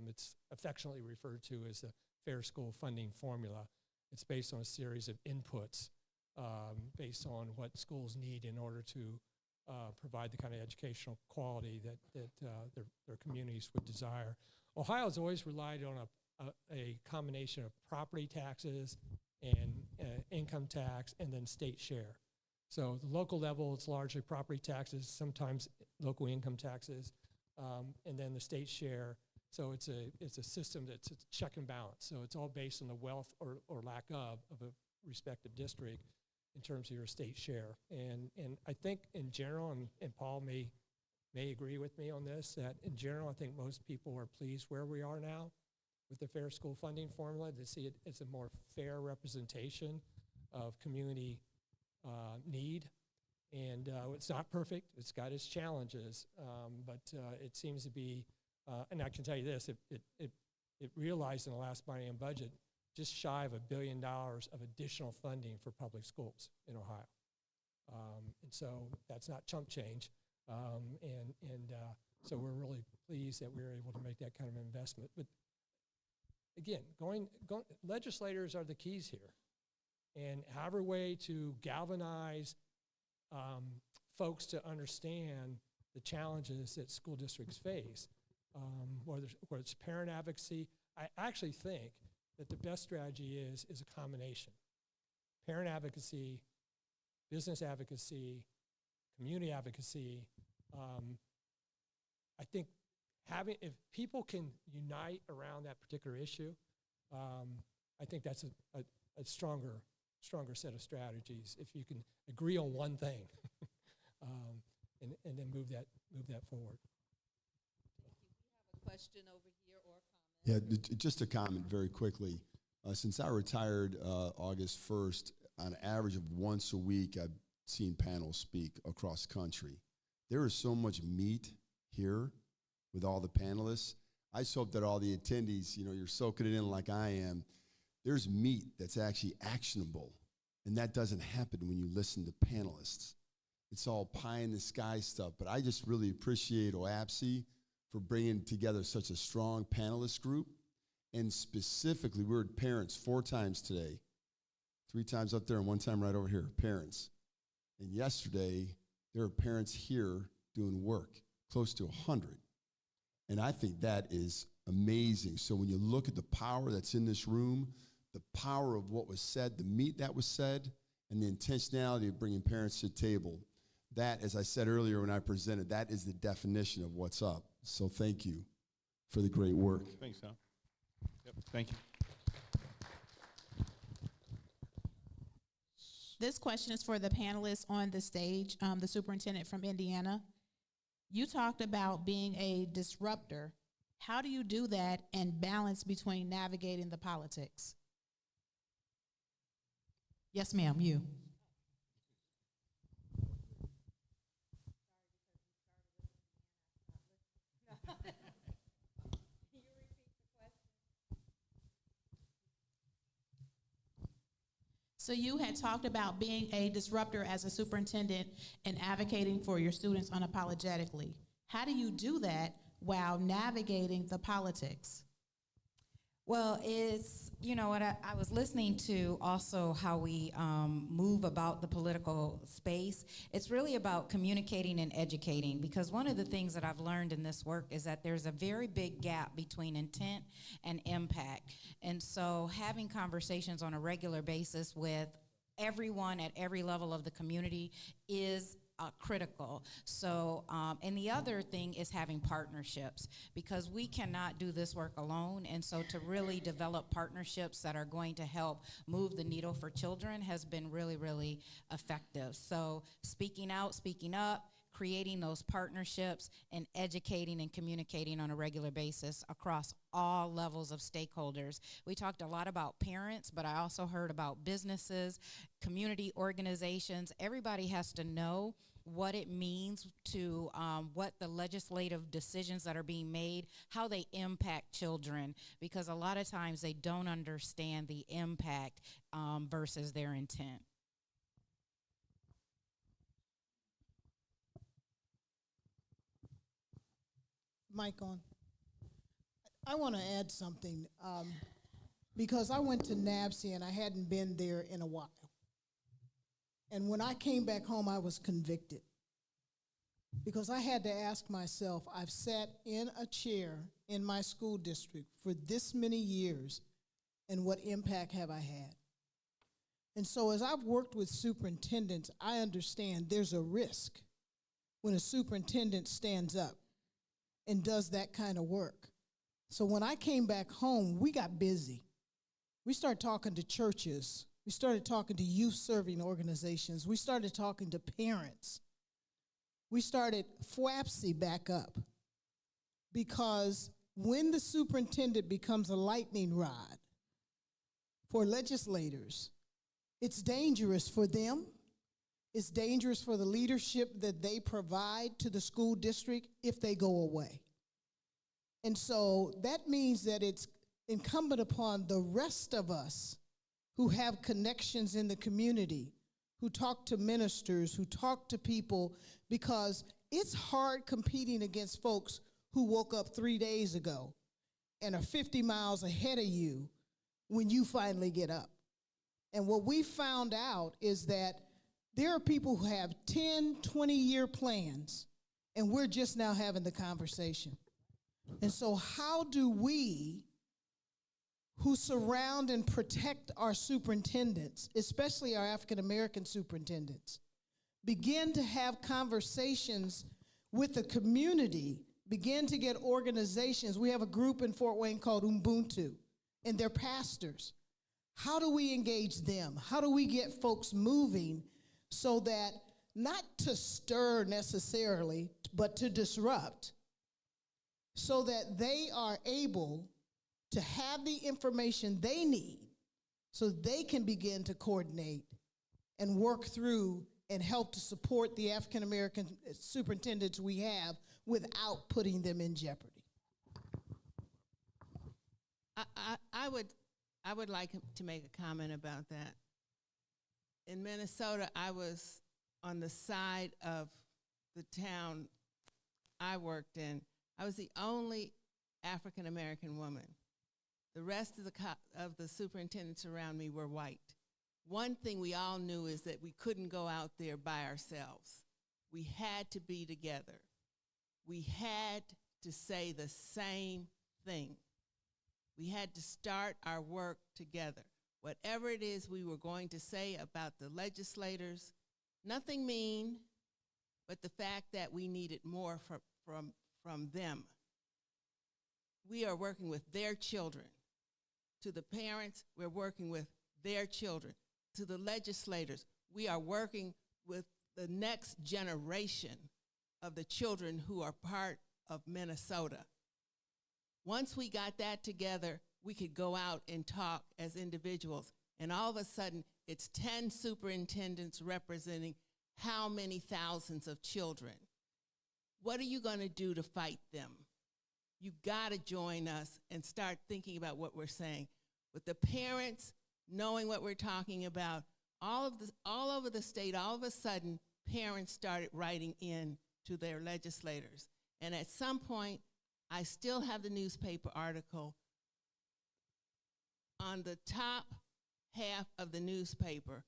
It's affectionately referred to as the Fair School Funding Formula. It's based on a series of inputs based on what schools need in order to provide the kind of educational quality that their communities would desire. Ohio's always relied on a combination of property taxes and income tax, and then state share. So the local level, it's largely property taxes, sometimes local income taxes, and then the state share. So it's a system that's a check and balance. So it's all based on the wealth or lack of a respective district in terms of your state share. And I think in general, and Paul may agree with me on this, that in general, I think most people are pleased where we are now with the fair school funding formula. They see it as a more fair representation of community need. And it's not perfect. It's got its challenges, but it seems to be, and I can tell you this, it realized in the last biennium budget just shy of $1 billion of additional funding for public schools in Ohio. And so that's not chump change. So we're really pleased that we were able to make that kind of investment. But again, legislators are the keys here. And have a way to galvanize folks to understand the challenges that school districts face, whether it's parent advocacy. I actually think that the best strategy is a combination. Parent advocacy, business advocacy, community advocacy. I think if people can unite around that particular issue, I think that's a stronger set of strategies if you can agree on one thing and then move that forward. Thank you. We have a question over here or a comment. Yeah, just a comment very quickly. Since I retired August 1st, on an average of once a week, I've seen panels speak across country. There is so much meat here with all the panelists. I just hope that all the attendees, you're soaking it in like I am. There's meat that's actually actionable, and that doesn't happen when you listen to panelists. It's all pie in the sky stuff, but I just really appreciate OABSE for bringing together such a strong panelist group, and specifically, we heard parents 4 times today, 3 times up there and 1 time right over here, parents. And yesterday, there were parents here doing work, close to 100. And I think that is amazing. So when you look at the power that's in this room, the power of what was said, the meat that was said, and the intentionality of bringing parents to the table, that, as I said earlier when I presented, that is the definition of what's up. So thank you for the great work. Thanks, Tom. Yep, thank you. This question is for the panelists on the stage, the superintendent from Indiana. You talked about being a disruptor. How do you do that and balance between navigating the politics? Yes, ma'am, you. So you had talked about being a disruptor as a superintendent and advocating for your students unapologetically. How do you do that while navigating the politics? Well, it's, what I was listening to also how we move about the political space. It's really about communicating and educating, because one of the things that I've learned in this work is that there's a very big gap between intent and impact. And so having conversations on a regular basis with everyone at every level of the community is critical. So, and the other thing is having partnerships, because we cannot do this work alone. And so to really develop partnerships that are going to help move the needle for children has been really, really effective. So speaking out, speaking up, creating those partnerships, and educating and communicating on a regular basis across all levels of stakeholders. We talked a lot about parents, but I also heard about businesses, community organizations. Everybody has to know what it means to what the legislative decisions that are being made, how they impact children, because a lot of times they don't understand the impact versus their intent. Mic on. I want to add something because I went to NABSE and I hadn't been there in a while. And when I came back home, I was convicted because I had to ask myself, I've sat in a chair in my school district for this many years, and what impact have I had? And so as I've worked with superintendents, I understand there's a risk when a superintendent stands up and does that kind of work. So when I came back home, we got busy. We started talking to churches. We started talking to youth serving organizations. We started talking to parents. We started FOABSE back up, because when the superintendent becomes a lightning rod for legislators, it's dangerous for them. It's dangerous for the leadership that they provide to the school district if they go away. And so that means that it's incumbent upon the rest of us who have connections in the community, who talk to ministers, who talk to people, because it's hard competing against folks who woke up 3 days ago and are 50 miles ahead of you when you finally get up. And what we found out is that there are people who have 10, 20-year plans, and we're just now having the conversation. And so how do we, who surround and protect our superintendents, especially our African-American superintendents, begin to have conversations with the community, begin to get organizations? We have a group in Fort Wayne called Ubuntu, and they're pastors. How do we engage them? How do we get folks moving so that, not to stir necessarily, but to disrupt, so that they are able to have the information they need so they can begin to coordinate and work through and help to support the African American superintendents we have without putting them in jeopardy? I would like to make a comment about that. In Minnesota, I was on the side of the town I worked in. I was the only African-American woman. The rest of the superintendents around me were white. One thing we all knew is that we couldn't go out there by ourselves. We had to be together. We had to say the same thing. We had to start our work together. Whatever it is we were going to say about the legislators, nothing mean, but the fact that we needed more from them. We are working with their children. To the parents, we're working with their children. To the legislators, we are working with the next generation of the children who are part of Minnesota. Once we got that together, we could go out and talk as individuals. And all of a sudden, it's 10 superintendents representing how many thousands of children. What are you going to do to fight them? You got to join us and start thinking about what we're saying. With the parents knowing what we're talking about, all over the state, all of a sudden, parents started writing in to their legislators. And at some point, I still have the newspaper article. On the top half of the newspaper,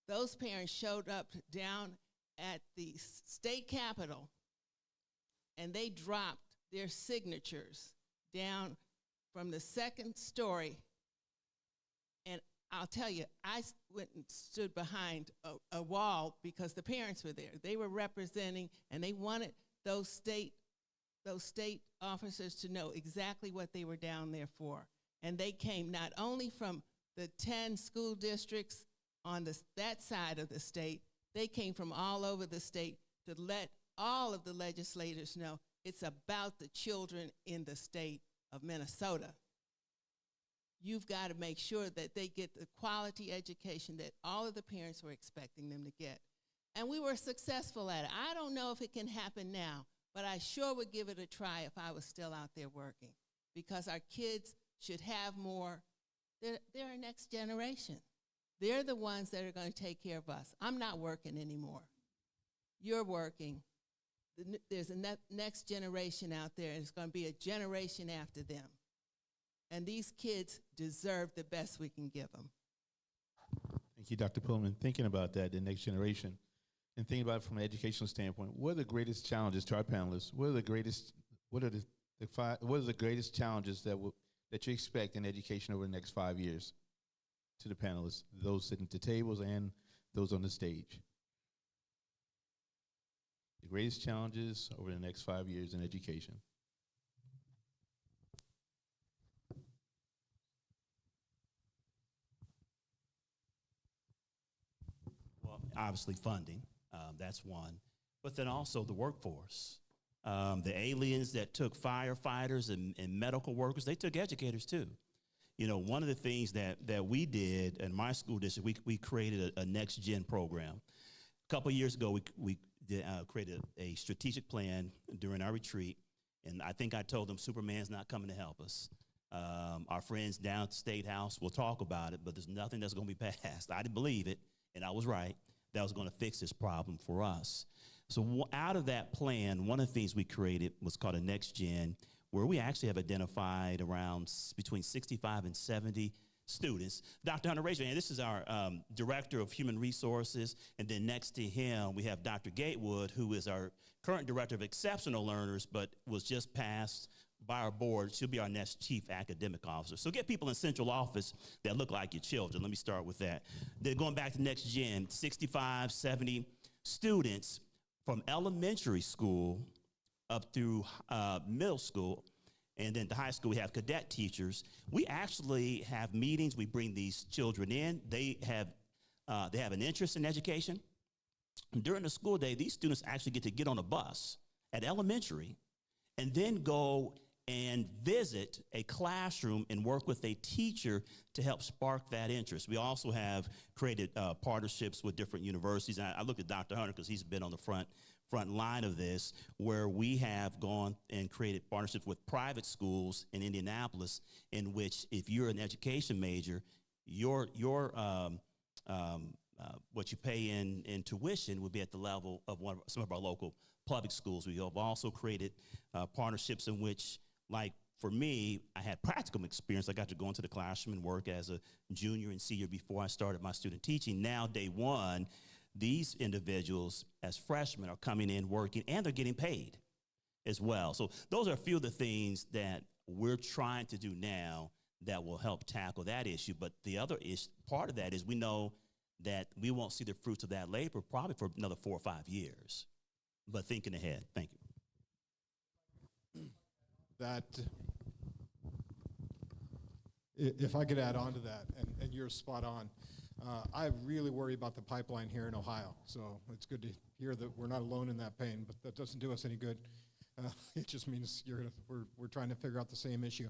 those parents showed up down at the state capitol, and they dropped their signatures down from the second story. And I'll tell you, I went and stood behind a wall because the parents were there. They were representing, and they wanted those state officers to know exactly what they were down there for. And they came not only from the 10 school districts on that side of the state, they came from all over the state to let all of the legislators know it's about the children in the state of Minnesota. You've got to make sure that they get the quality education that all of the parents were expecting them to get. And we were successful at it. I don't know if it can happen now, but I sure would give it a try if I was still out there working, because our kids should have more. They're our next generation. They're the ones that are going to take care of us. I'm not working anymore. You're working. There's a next generation out there, and it's going to be a generation after them. And these kids deserve the best we can give them. Thank you, Dr. Pullman. Thinking about that, the next generation, and thinking about it from an educational standpoint, what are the greatest challenges to our panelists? What are the greatest challenges that you expect in education over the next 5 years? to the panelists, those sitting at the tables and those on the stage. The greatest challenges over the next 5 years in education. Well, obviously funding, that's one, but then also the workforce. The aliens that took firefighters and medical workers, they took educators too. You know, one of the things that we did in my school district, we created a next gen program. A couple of years ago, we created a strategic plan during our retreat, and I think I told them Superman's not coming to help us. Our friends down at the State House will talk about it, but there's nothing that's going to be passed. I didn't believe it, and I was right. That was going to fix this problem for us. So out of that plan, one of the things we created was called a Next Gen, where we actually have identified around between 65 and 70 students. Dr. Hunter, raise your hand. This is our Director of Human Resources, and then next to him, we have Dr. Gatewood, who is our current Director of Exceptional Learners, but was just passed by our board. She'll be our next Chief Academic Officer. So get people in central office that look like your children. Let me start with that. Then going back to Next Gen, 65, 70 students from elementary school up through middle school, and then to high school, we have cadet teachers. We actually have meetings. We bring these children in. They have an interest in education. During the school day, these students actually get on a bus at elementary and then go and visit a classroom and work with a teacher to help spark that interest. We also have created partnerships with different universities. I look at Dr. Hunter because he's been on the front line of this, where we have gone and created partnerships with private schools in Indianapolis, in which if you're an education major, your what you pay in tuition would be at the level of some of our local public schools. We have also created partnerships in which, like for me, I had practical experience. I got to go into the classroom and work as a junior and senior before I started my student teaching. Now, day one, these individuals as freshmen are coming in working, and they're getting paid as well. So those are a few of the things that we're trying to do now that will help tackle that issue. But the other part of that is we know that we won't see the fruits of that labor probably for another 4 or 5 years. But thinking ahead, thank you. That, if I could add on to that, and you're spot on, I really worry about the pipeline here in Ohio. So it's good to hear that we're not alone in that pain, but that doesn't do us any good. It just means we're trying to figure out the same issue.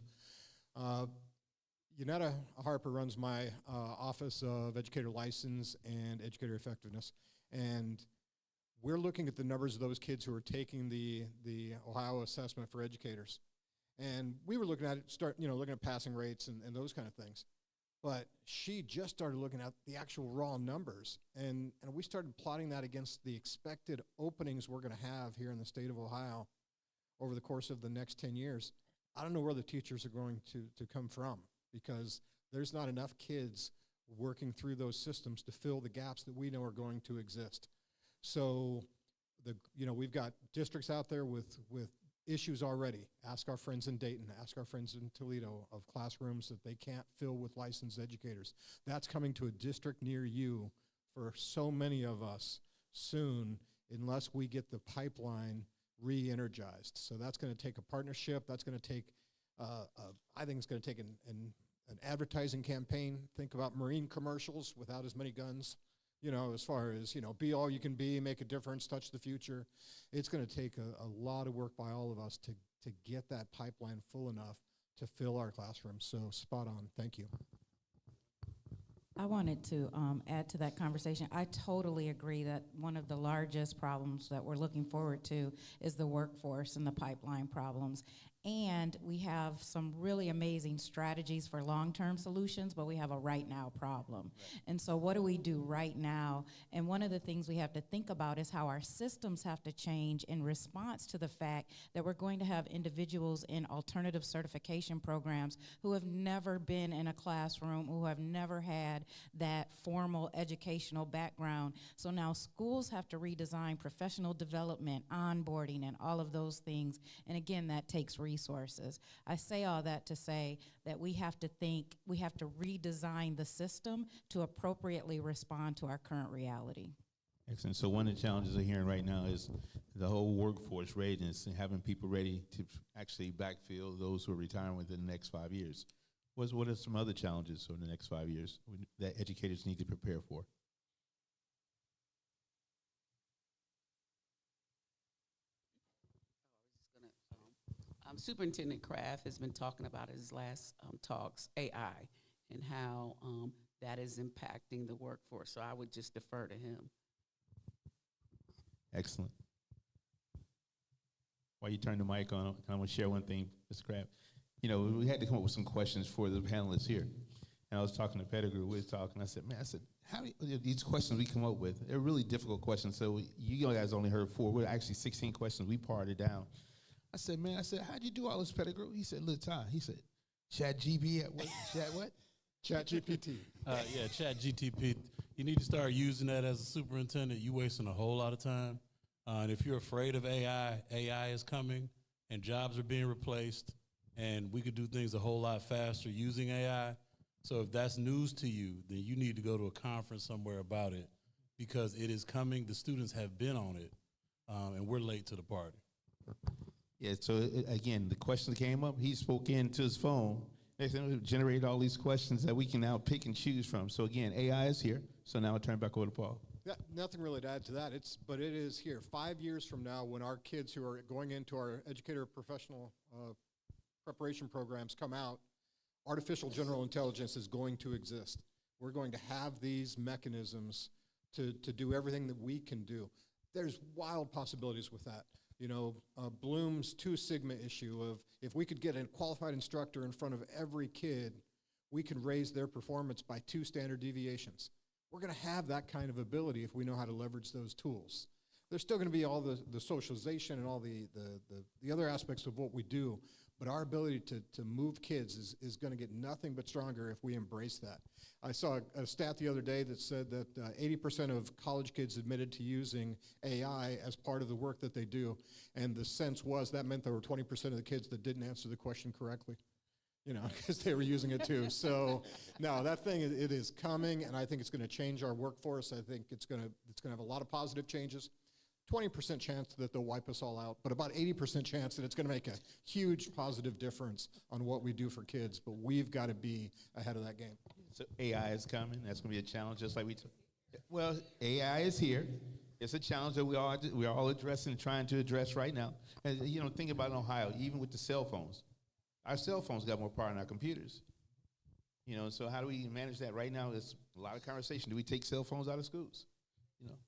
Yunetta Harper runs my Office of Educator License and Educator Effectiveness, and we're looking at the numbers of those kids who are taking the Ohio Assessment for Educators. And we were looking at it, looking at passing rates and those kind of things. But she just started looking at the actual raw numbers, and we started plotting that against the expected openings we're going to have here in the state of Ohio over the course of the next 10 years. I don't know where the teachers are going to come from, because there's not enough kids working through those systems to fill the gaps that we know are going to exist. So, we've got districts out there with issues already. Ask our friends in Dayton, ask our friends in Toledo of classrooms that they can't fill with licensed educators. That's coming to a district near you for so many of us soon, unless we get the pipeline re-energized. So that's going to take a partnership. That's going to take, I think it's going to take an advertising campaign. Think about Marine commercials without as many guns. As far as, be all you can be, make a difference, touch the future. It's going to take a lot of work by all of us to get that pipeline full enough to fill our classrooms. So spot on. Thank you. I wanted to add to that conversation. I totally agree that one of the largest problems that we're looking forward to is the workforce and the pipeline problems. And we have some really amazing strategies for long-term solutions, but we have a right now problem. Right. And so what do we do right now? And one of the things we have to think about is how our systems have to change in response to the fact that we're going to have individuals in alternative certification programs who have never been in a classroom, who have never had that formal educational background. So now schools have to redesign professional development, onboarding, and all of those things. And again, that takes resources. resources. I say all that to say that we have to redesign the system to appropriately respond to our current reality. Excellent. So one of the challenges we're hearing right now is the whole workforce readiness and having people ready to actually backfill those who are retiring within the next 5 years. What are some other challenges over the next 5 years that educators need to prepare for? Superintendent Kraft has been talking about his last talks, AI, and how that is impacting the workforce. So I would just defer to him. Excellent. While you turn the mic on, I want to share one thing, Mr. Kraft. You know, we had to come up with some questions for the panelists here. And I was talking to Pettigrew, we were talking, I said, how do you, these questions we come up with, they're really difficult questions. So you guys only heard 4. We're actually 16 questions. We parted it down. I said, how'd you do all this, Pettigrew? He said, look, Ty, he said, Chat GB at what? Chat what? Chat GPT. Yeah, Chat GTP. You need to start using that as a superintendent. You're wasting a whole lot of time. And if you're afraid of AI, AI is coming and jobs are being replaced and we could do things a whole lot faster using AI. So if that's news to you, then you need to go to a conference somewhere about it because it is coming. The students have been on it, and we're late to the party. Yeah, so again, the question came up, he spoke into his phone, they generated all these questions that we can now pick and choose from. So again, AI is here, so now I'll turn it back over to Paul. Yeah, nothing really to add to that, but it is here. 5 years from now, when our kids who are going into our educator professional preparation programs come out, artificial general intelligence is going to exist. We're going to have these mechanisms to do everything that we can do. There's wild possibilities with that. You know, Bloom's 2 sigma issue of if we could get a qualified instructor in front of every kid, we can raise their performance by 2 standard deviations. We're going to have that kind of ability if we know how to leverage those tools. There's still going to be all the socialization and all the other aspects of what we do, but our ability to move kids is going to get nothing but stronger if we embrace that. I saw a stat the other day that said that 80% of college kids admitted to using AI as part of the work that they do, and the sense was that meant there were 20% of the kids that didn't answer the question correctly, you know, because they were using it too. So, no, that thing, it is coming, and I think it's going to change our workforce. I think it's going to have a lot of positive changes. 20% chance that they'll wipe us all out, but about 80% chance that it's going to make a huge positive difference on what we do for kids, but we've got to be ahead of that game. So AI is coming. That's going to be a challenge, just like we took. Well, AI is here. It's a challenge that we are all addressing and trying to address right now. And, you know, think about in Ohio, even with the cell phones. Our cell phones got more power than our computers. You know, so how do we manage that right now? There's a lot of conversation. Do we take cell phones out of schools? You know.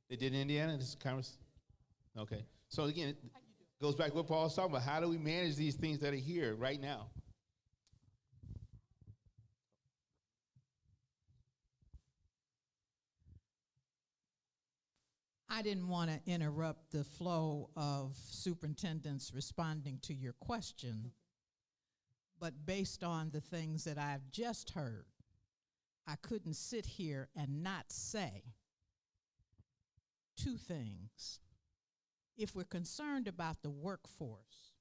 They did in Indiana? This is Congress? Okay. So again, it goes back to what Paul was talking about. How do we manage these things that are here right now? I didn't want to interrupt the flow of superintendents responding to your question, but based on the things that I've just heard, I couldn't sit here and not say 2 things. If we're concerned about the workforce,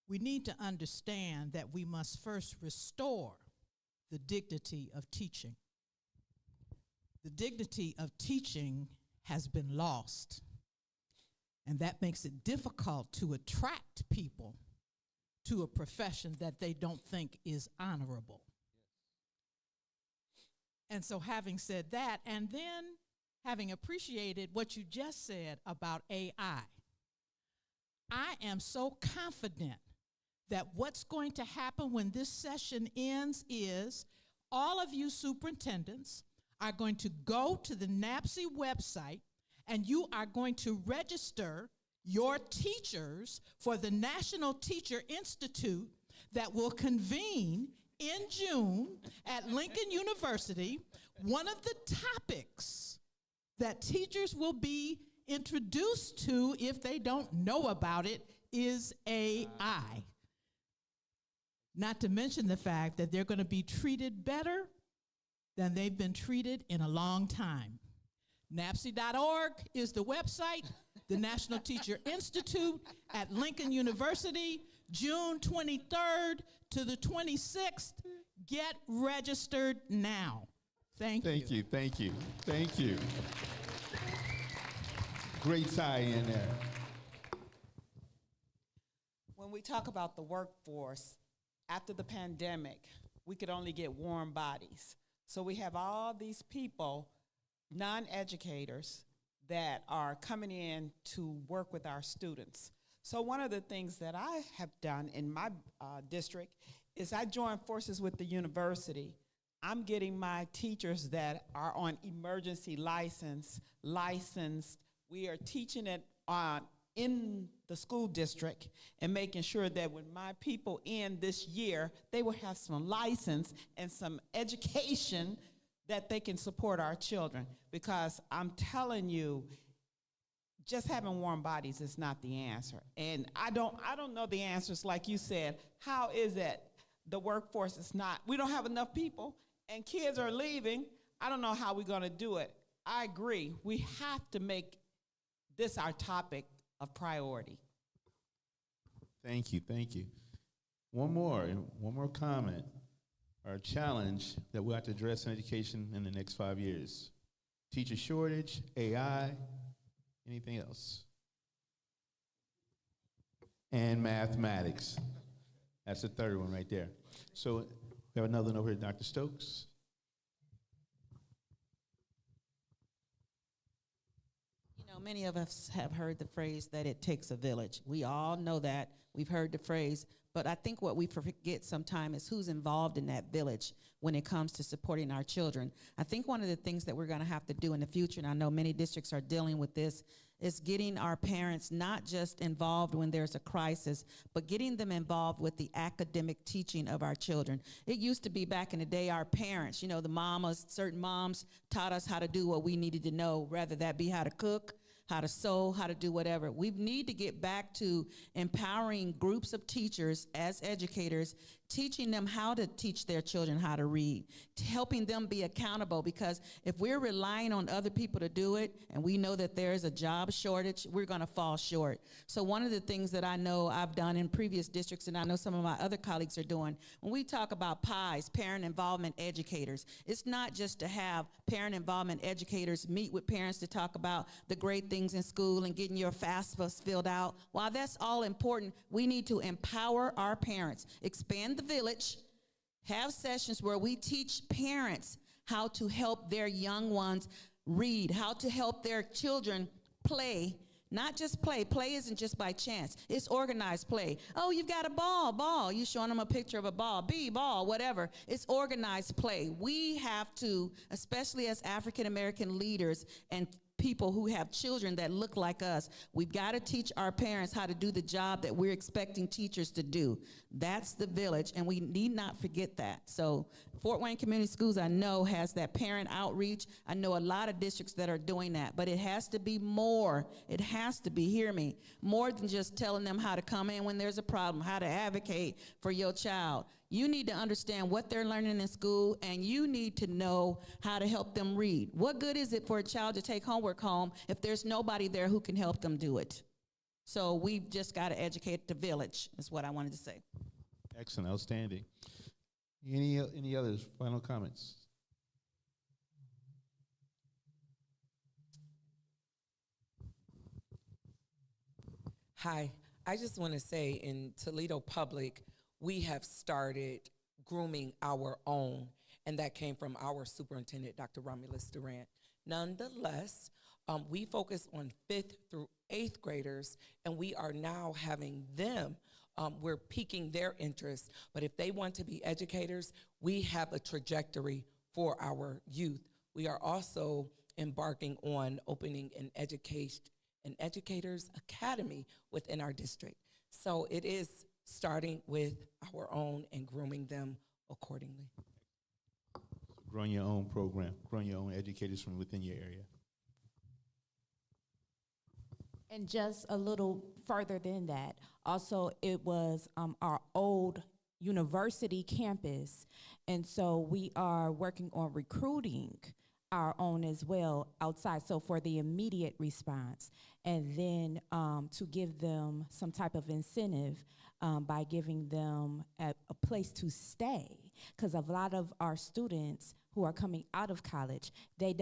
we need to understand that we must first restore the dignity of teaching. The dignity of teaching has been lost, and that makes it difficult to attract people to a profession that they don't think is honorable. And so having said that, and then having appreciated what you just said about AI, I am so confident that what's going to happen when this session ends is all of you superintendents are going to go to the NAABSE website and you are going to register your teachers for the National Teacher Institute that will convene in June at Lincoln University. One of the topics that teachers will be introduced to, if they don't know about it, is AI. Not to mention the fact that they're going to be treated better than they've been treated in a long time. NAABSE.org is the website. the National Teacher Institute at Lincoln University, June 23rd to the 26th. Get registered now. Thank you. Thank you, thank you, thank you. Great tie in there. When we talk about the workforce, after the pandemic, we could only get warm bodies. So we have all these people, non-educators, that are coming in to work with our students. So one of the things that I have done in my district is I joined forces with the university. I'm getting my teachers that are on emergency licensed. We are teaching it in the school district and making sure that when my people end this year, they will have some license and some education that they can support our children. Because I'm telling you, just having warm bodies is not the answer. And I don't know the answers. Like you said, how is it the workforce is not, we don't have enough people and kids are leaving. I don't know how we're gonna do it. I agree, we have to make this our topic of priority. Thank you, thank you. One more comment or challenge that we'll have to address in education in the next 5 years. Teacher shortage, AI, anything else? And mathematics. That's the third one right there. So we have another one over here, Dr. Stokes. You know, many of us have heard the phrase that it takes a village. We all know that. We've heard the phrase. But I think what we forget sometimes is who's involved in that village when it comes to supporting our children. I think one of the things that we're going to have to do in the future, and I know many districts are dealing with this, is getting our parents not just involved when there's a crisis, but getting them involved with the academic teaching of our children. It used to be back in the day, our parents, you know, the mamas, certain moms taught us how to do what we needed to know, whether that be how to cook, how to sew, how to do whatever. We need to get back to empowering groups of teachers as educators, teaching them how to teach their children how to read, helping them be accountable, because if we're relying on other people to do it, and we know that there is a job shortage, we're gonna fall short. So one of the things that I know I've done in previous districts, and I know some of my other colleagues are doing, when we talk about PIEs, parent involvement educators, it's not just to have parent involvement educators meet with parents to talk about the great things in school and getting your FAFSA filled out. While that's all important, we need to empower our parents, expand the village, have sessions where we teach parents how to help their young ones read, how to help their children play. Not just play. Play isn't just by chance. It's organized play. Oh, you've got a ball. You showing them a picture of a ball, ball, whatever. It's organized play. We have to, especially as African American leaders and people who have children that look like us, we've got to teach our parents how to do the job that we're expecting teachers to do. That's the village, and we need not forget that. So Fort Wayne Community Schools, I know, has that parent outreach. I know a lot of districts that are doing that, but it has to be more. It has to be, hear me, more than just telling them how to come in when there's a problem, how to advocate for your child. You need to understand what they're learning in school, and you need to know how to help them read. What good is it for a child to take homework home if there's nobody there who can help them do it? So we've just got to educate the village, is what I wanted to say. Excellent, outstanding. Any others, final comments? Hi, I just want to say in Toledo Public, we have started grooming our own, and that came from our superintendent, Dr. Romulus Durant. Nonetheless, we focus on 5th through 8th graders, and we are now having them, we're piquing their interest, but if they want to be educators, we have a trajectory for our youth. We are also embarking on opening an educators academy within our district. So it is starting with our own and grooming them accordingly. Growing your own program, growing your own educators from within your area. And just a little further than that, also it was our old university campus, and so we are working on recruiting our own as well outside, so for the immediate response. and then to give them some type of incentive by giving them a place to stay. Because a lot of our students who are coming out of college, they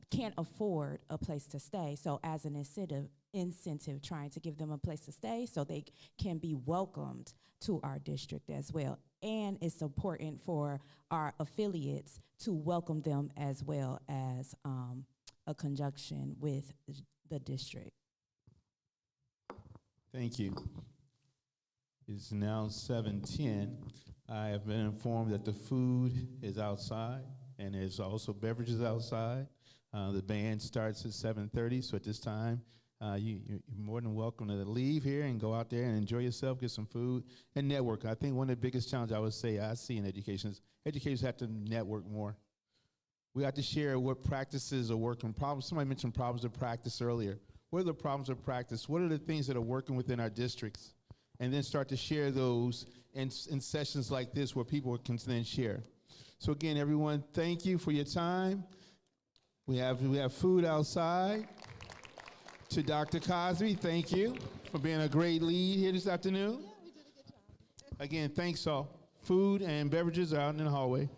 can't afford a place to stay. So as an incentive, trying to give them a place to stay so they can be welcomed to our district as well. And it's important for our affiliates to welcome them as well as a conjunction with the district. Thank you. It's now 7:10. I have been informed that the food is outside and there's also beverages outside. The band starts at 7:30, so at this time, you're more than welcome to leave here and go out there and enjoy yourself, get some food, and network. I think one of the biggest challenges I would say I see in education is educators have to network more. We have to share what practices are working. Problems. Somebody mentioned problems of practice earlier. What are the problems of practice? What are the things that are working within our districts? And then start to share those in sessions like this where people can then share. So again, everyone, thank you for your time. We have food outside. To Dr. Cosby, thank you for being a great lead here this afternoon. Yeah, we did a good job. Again, thanks all. Food and beverages are out in the hallway.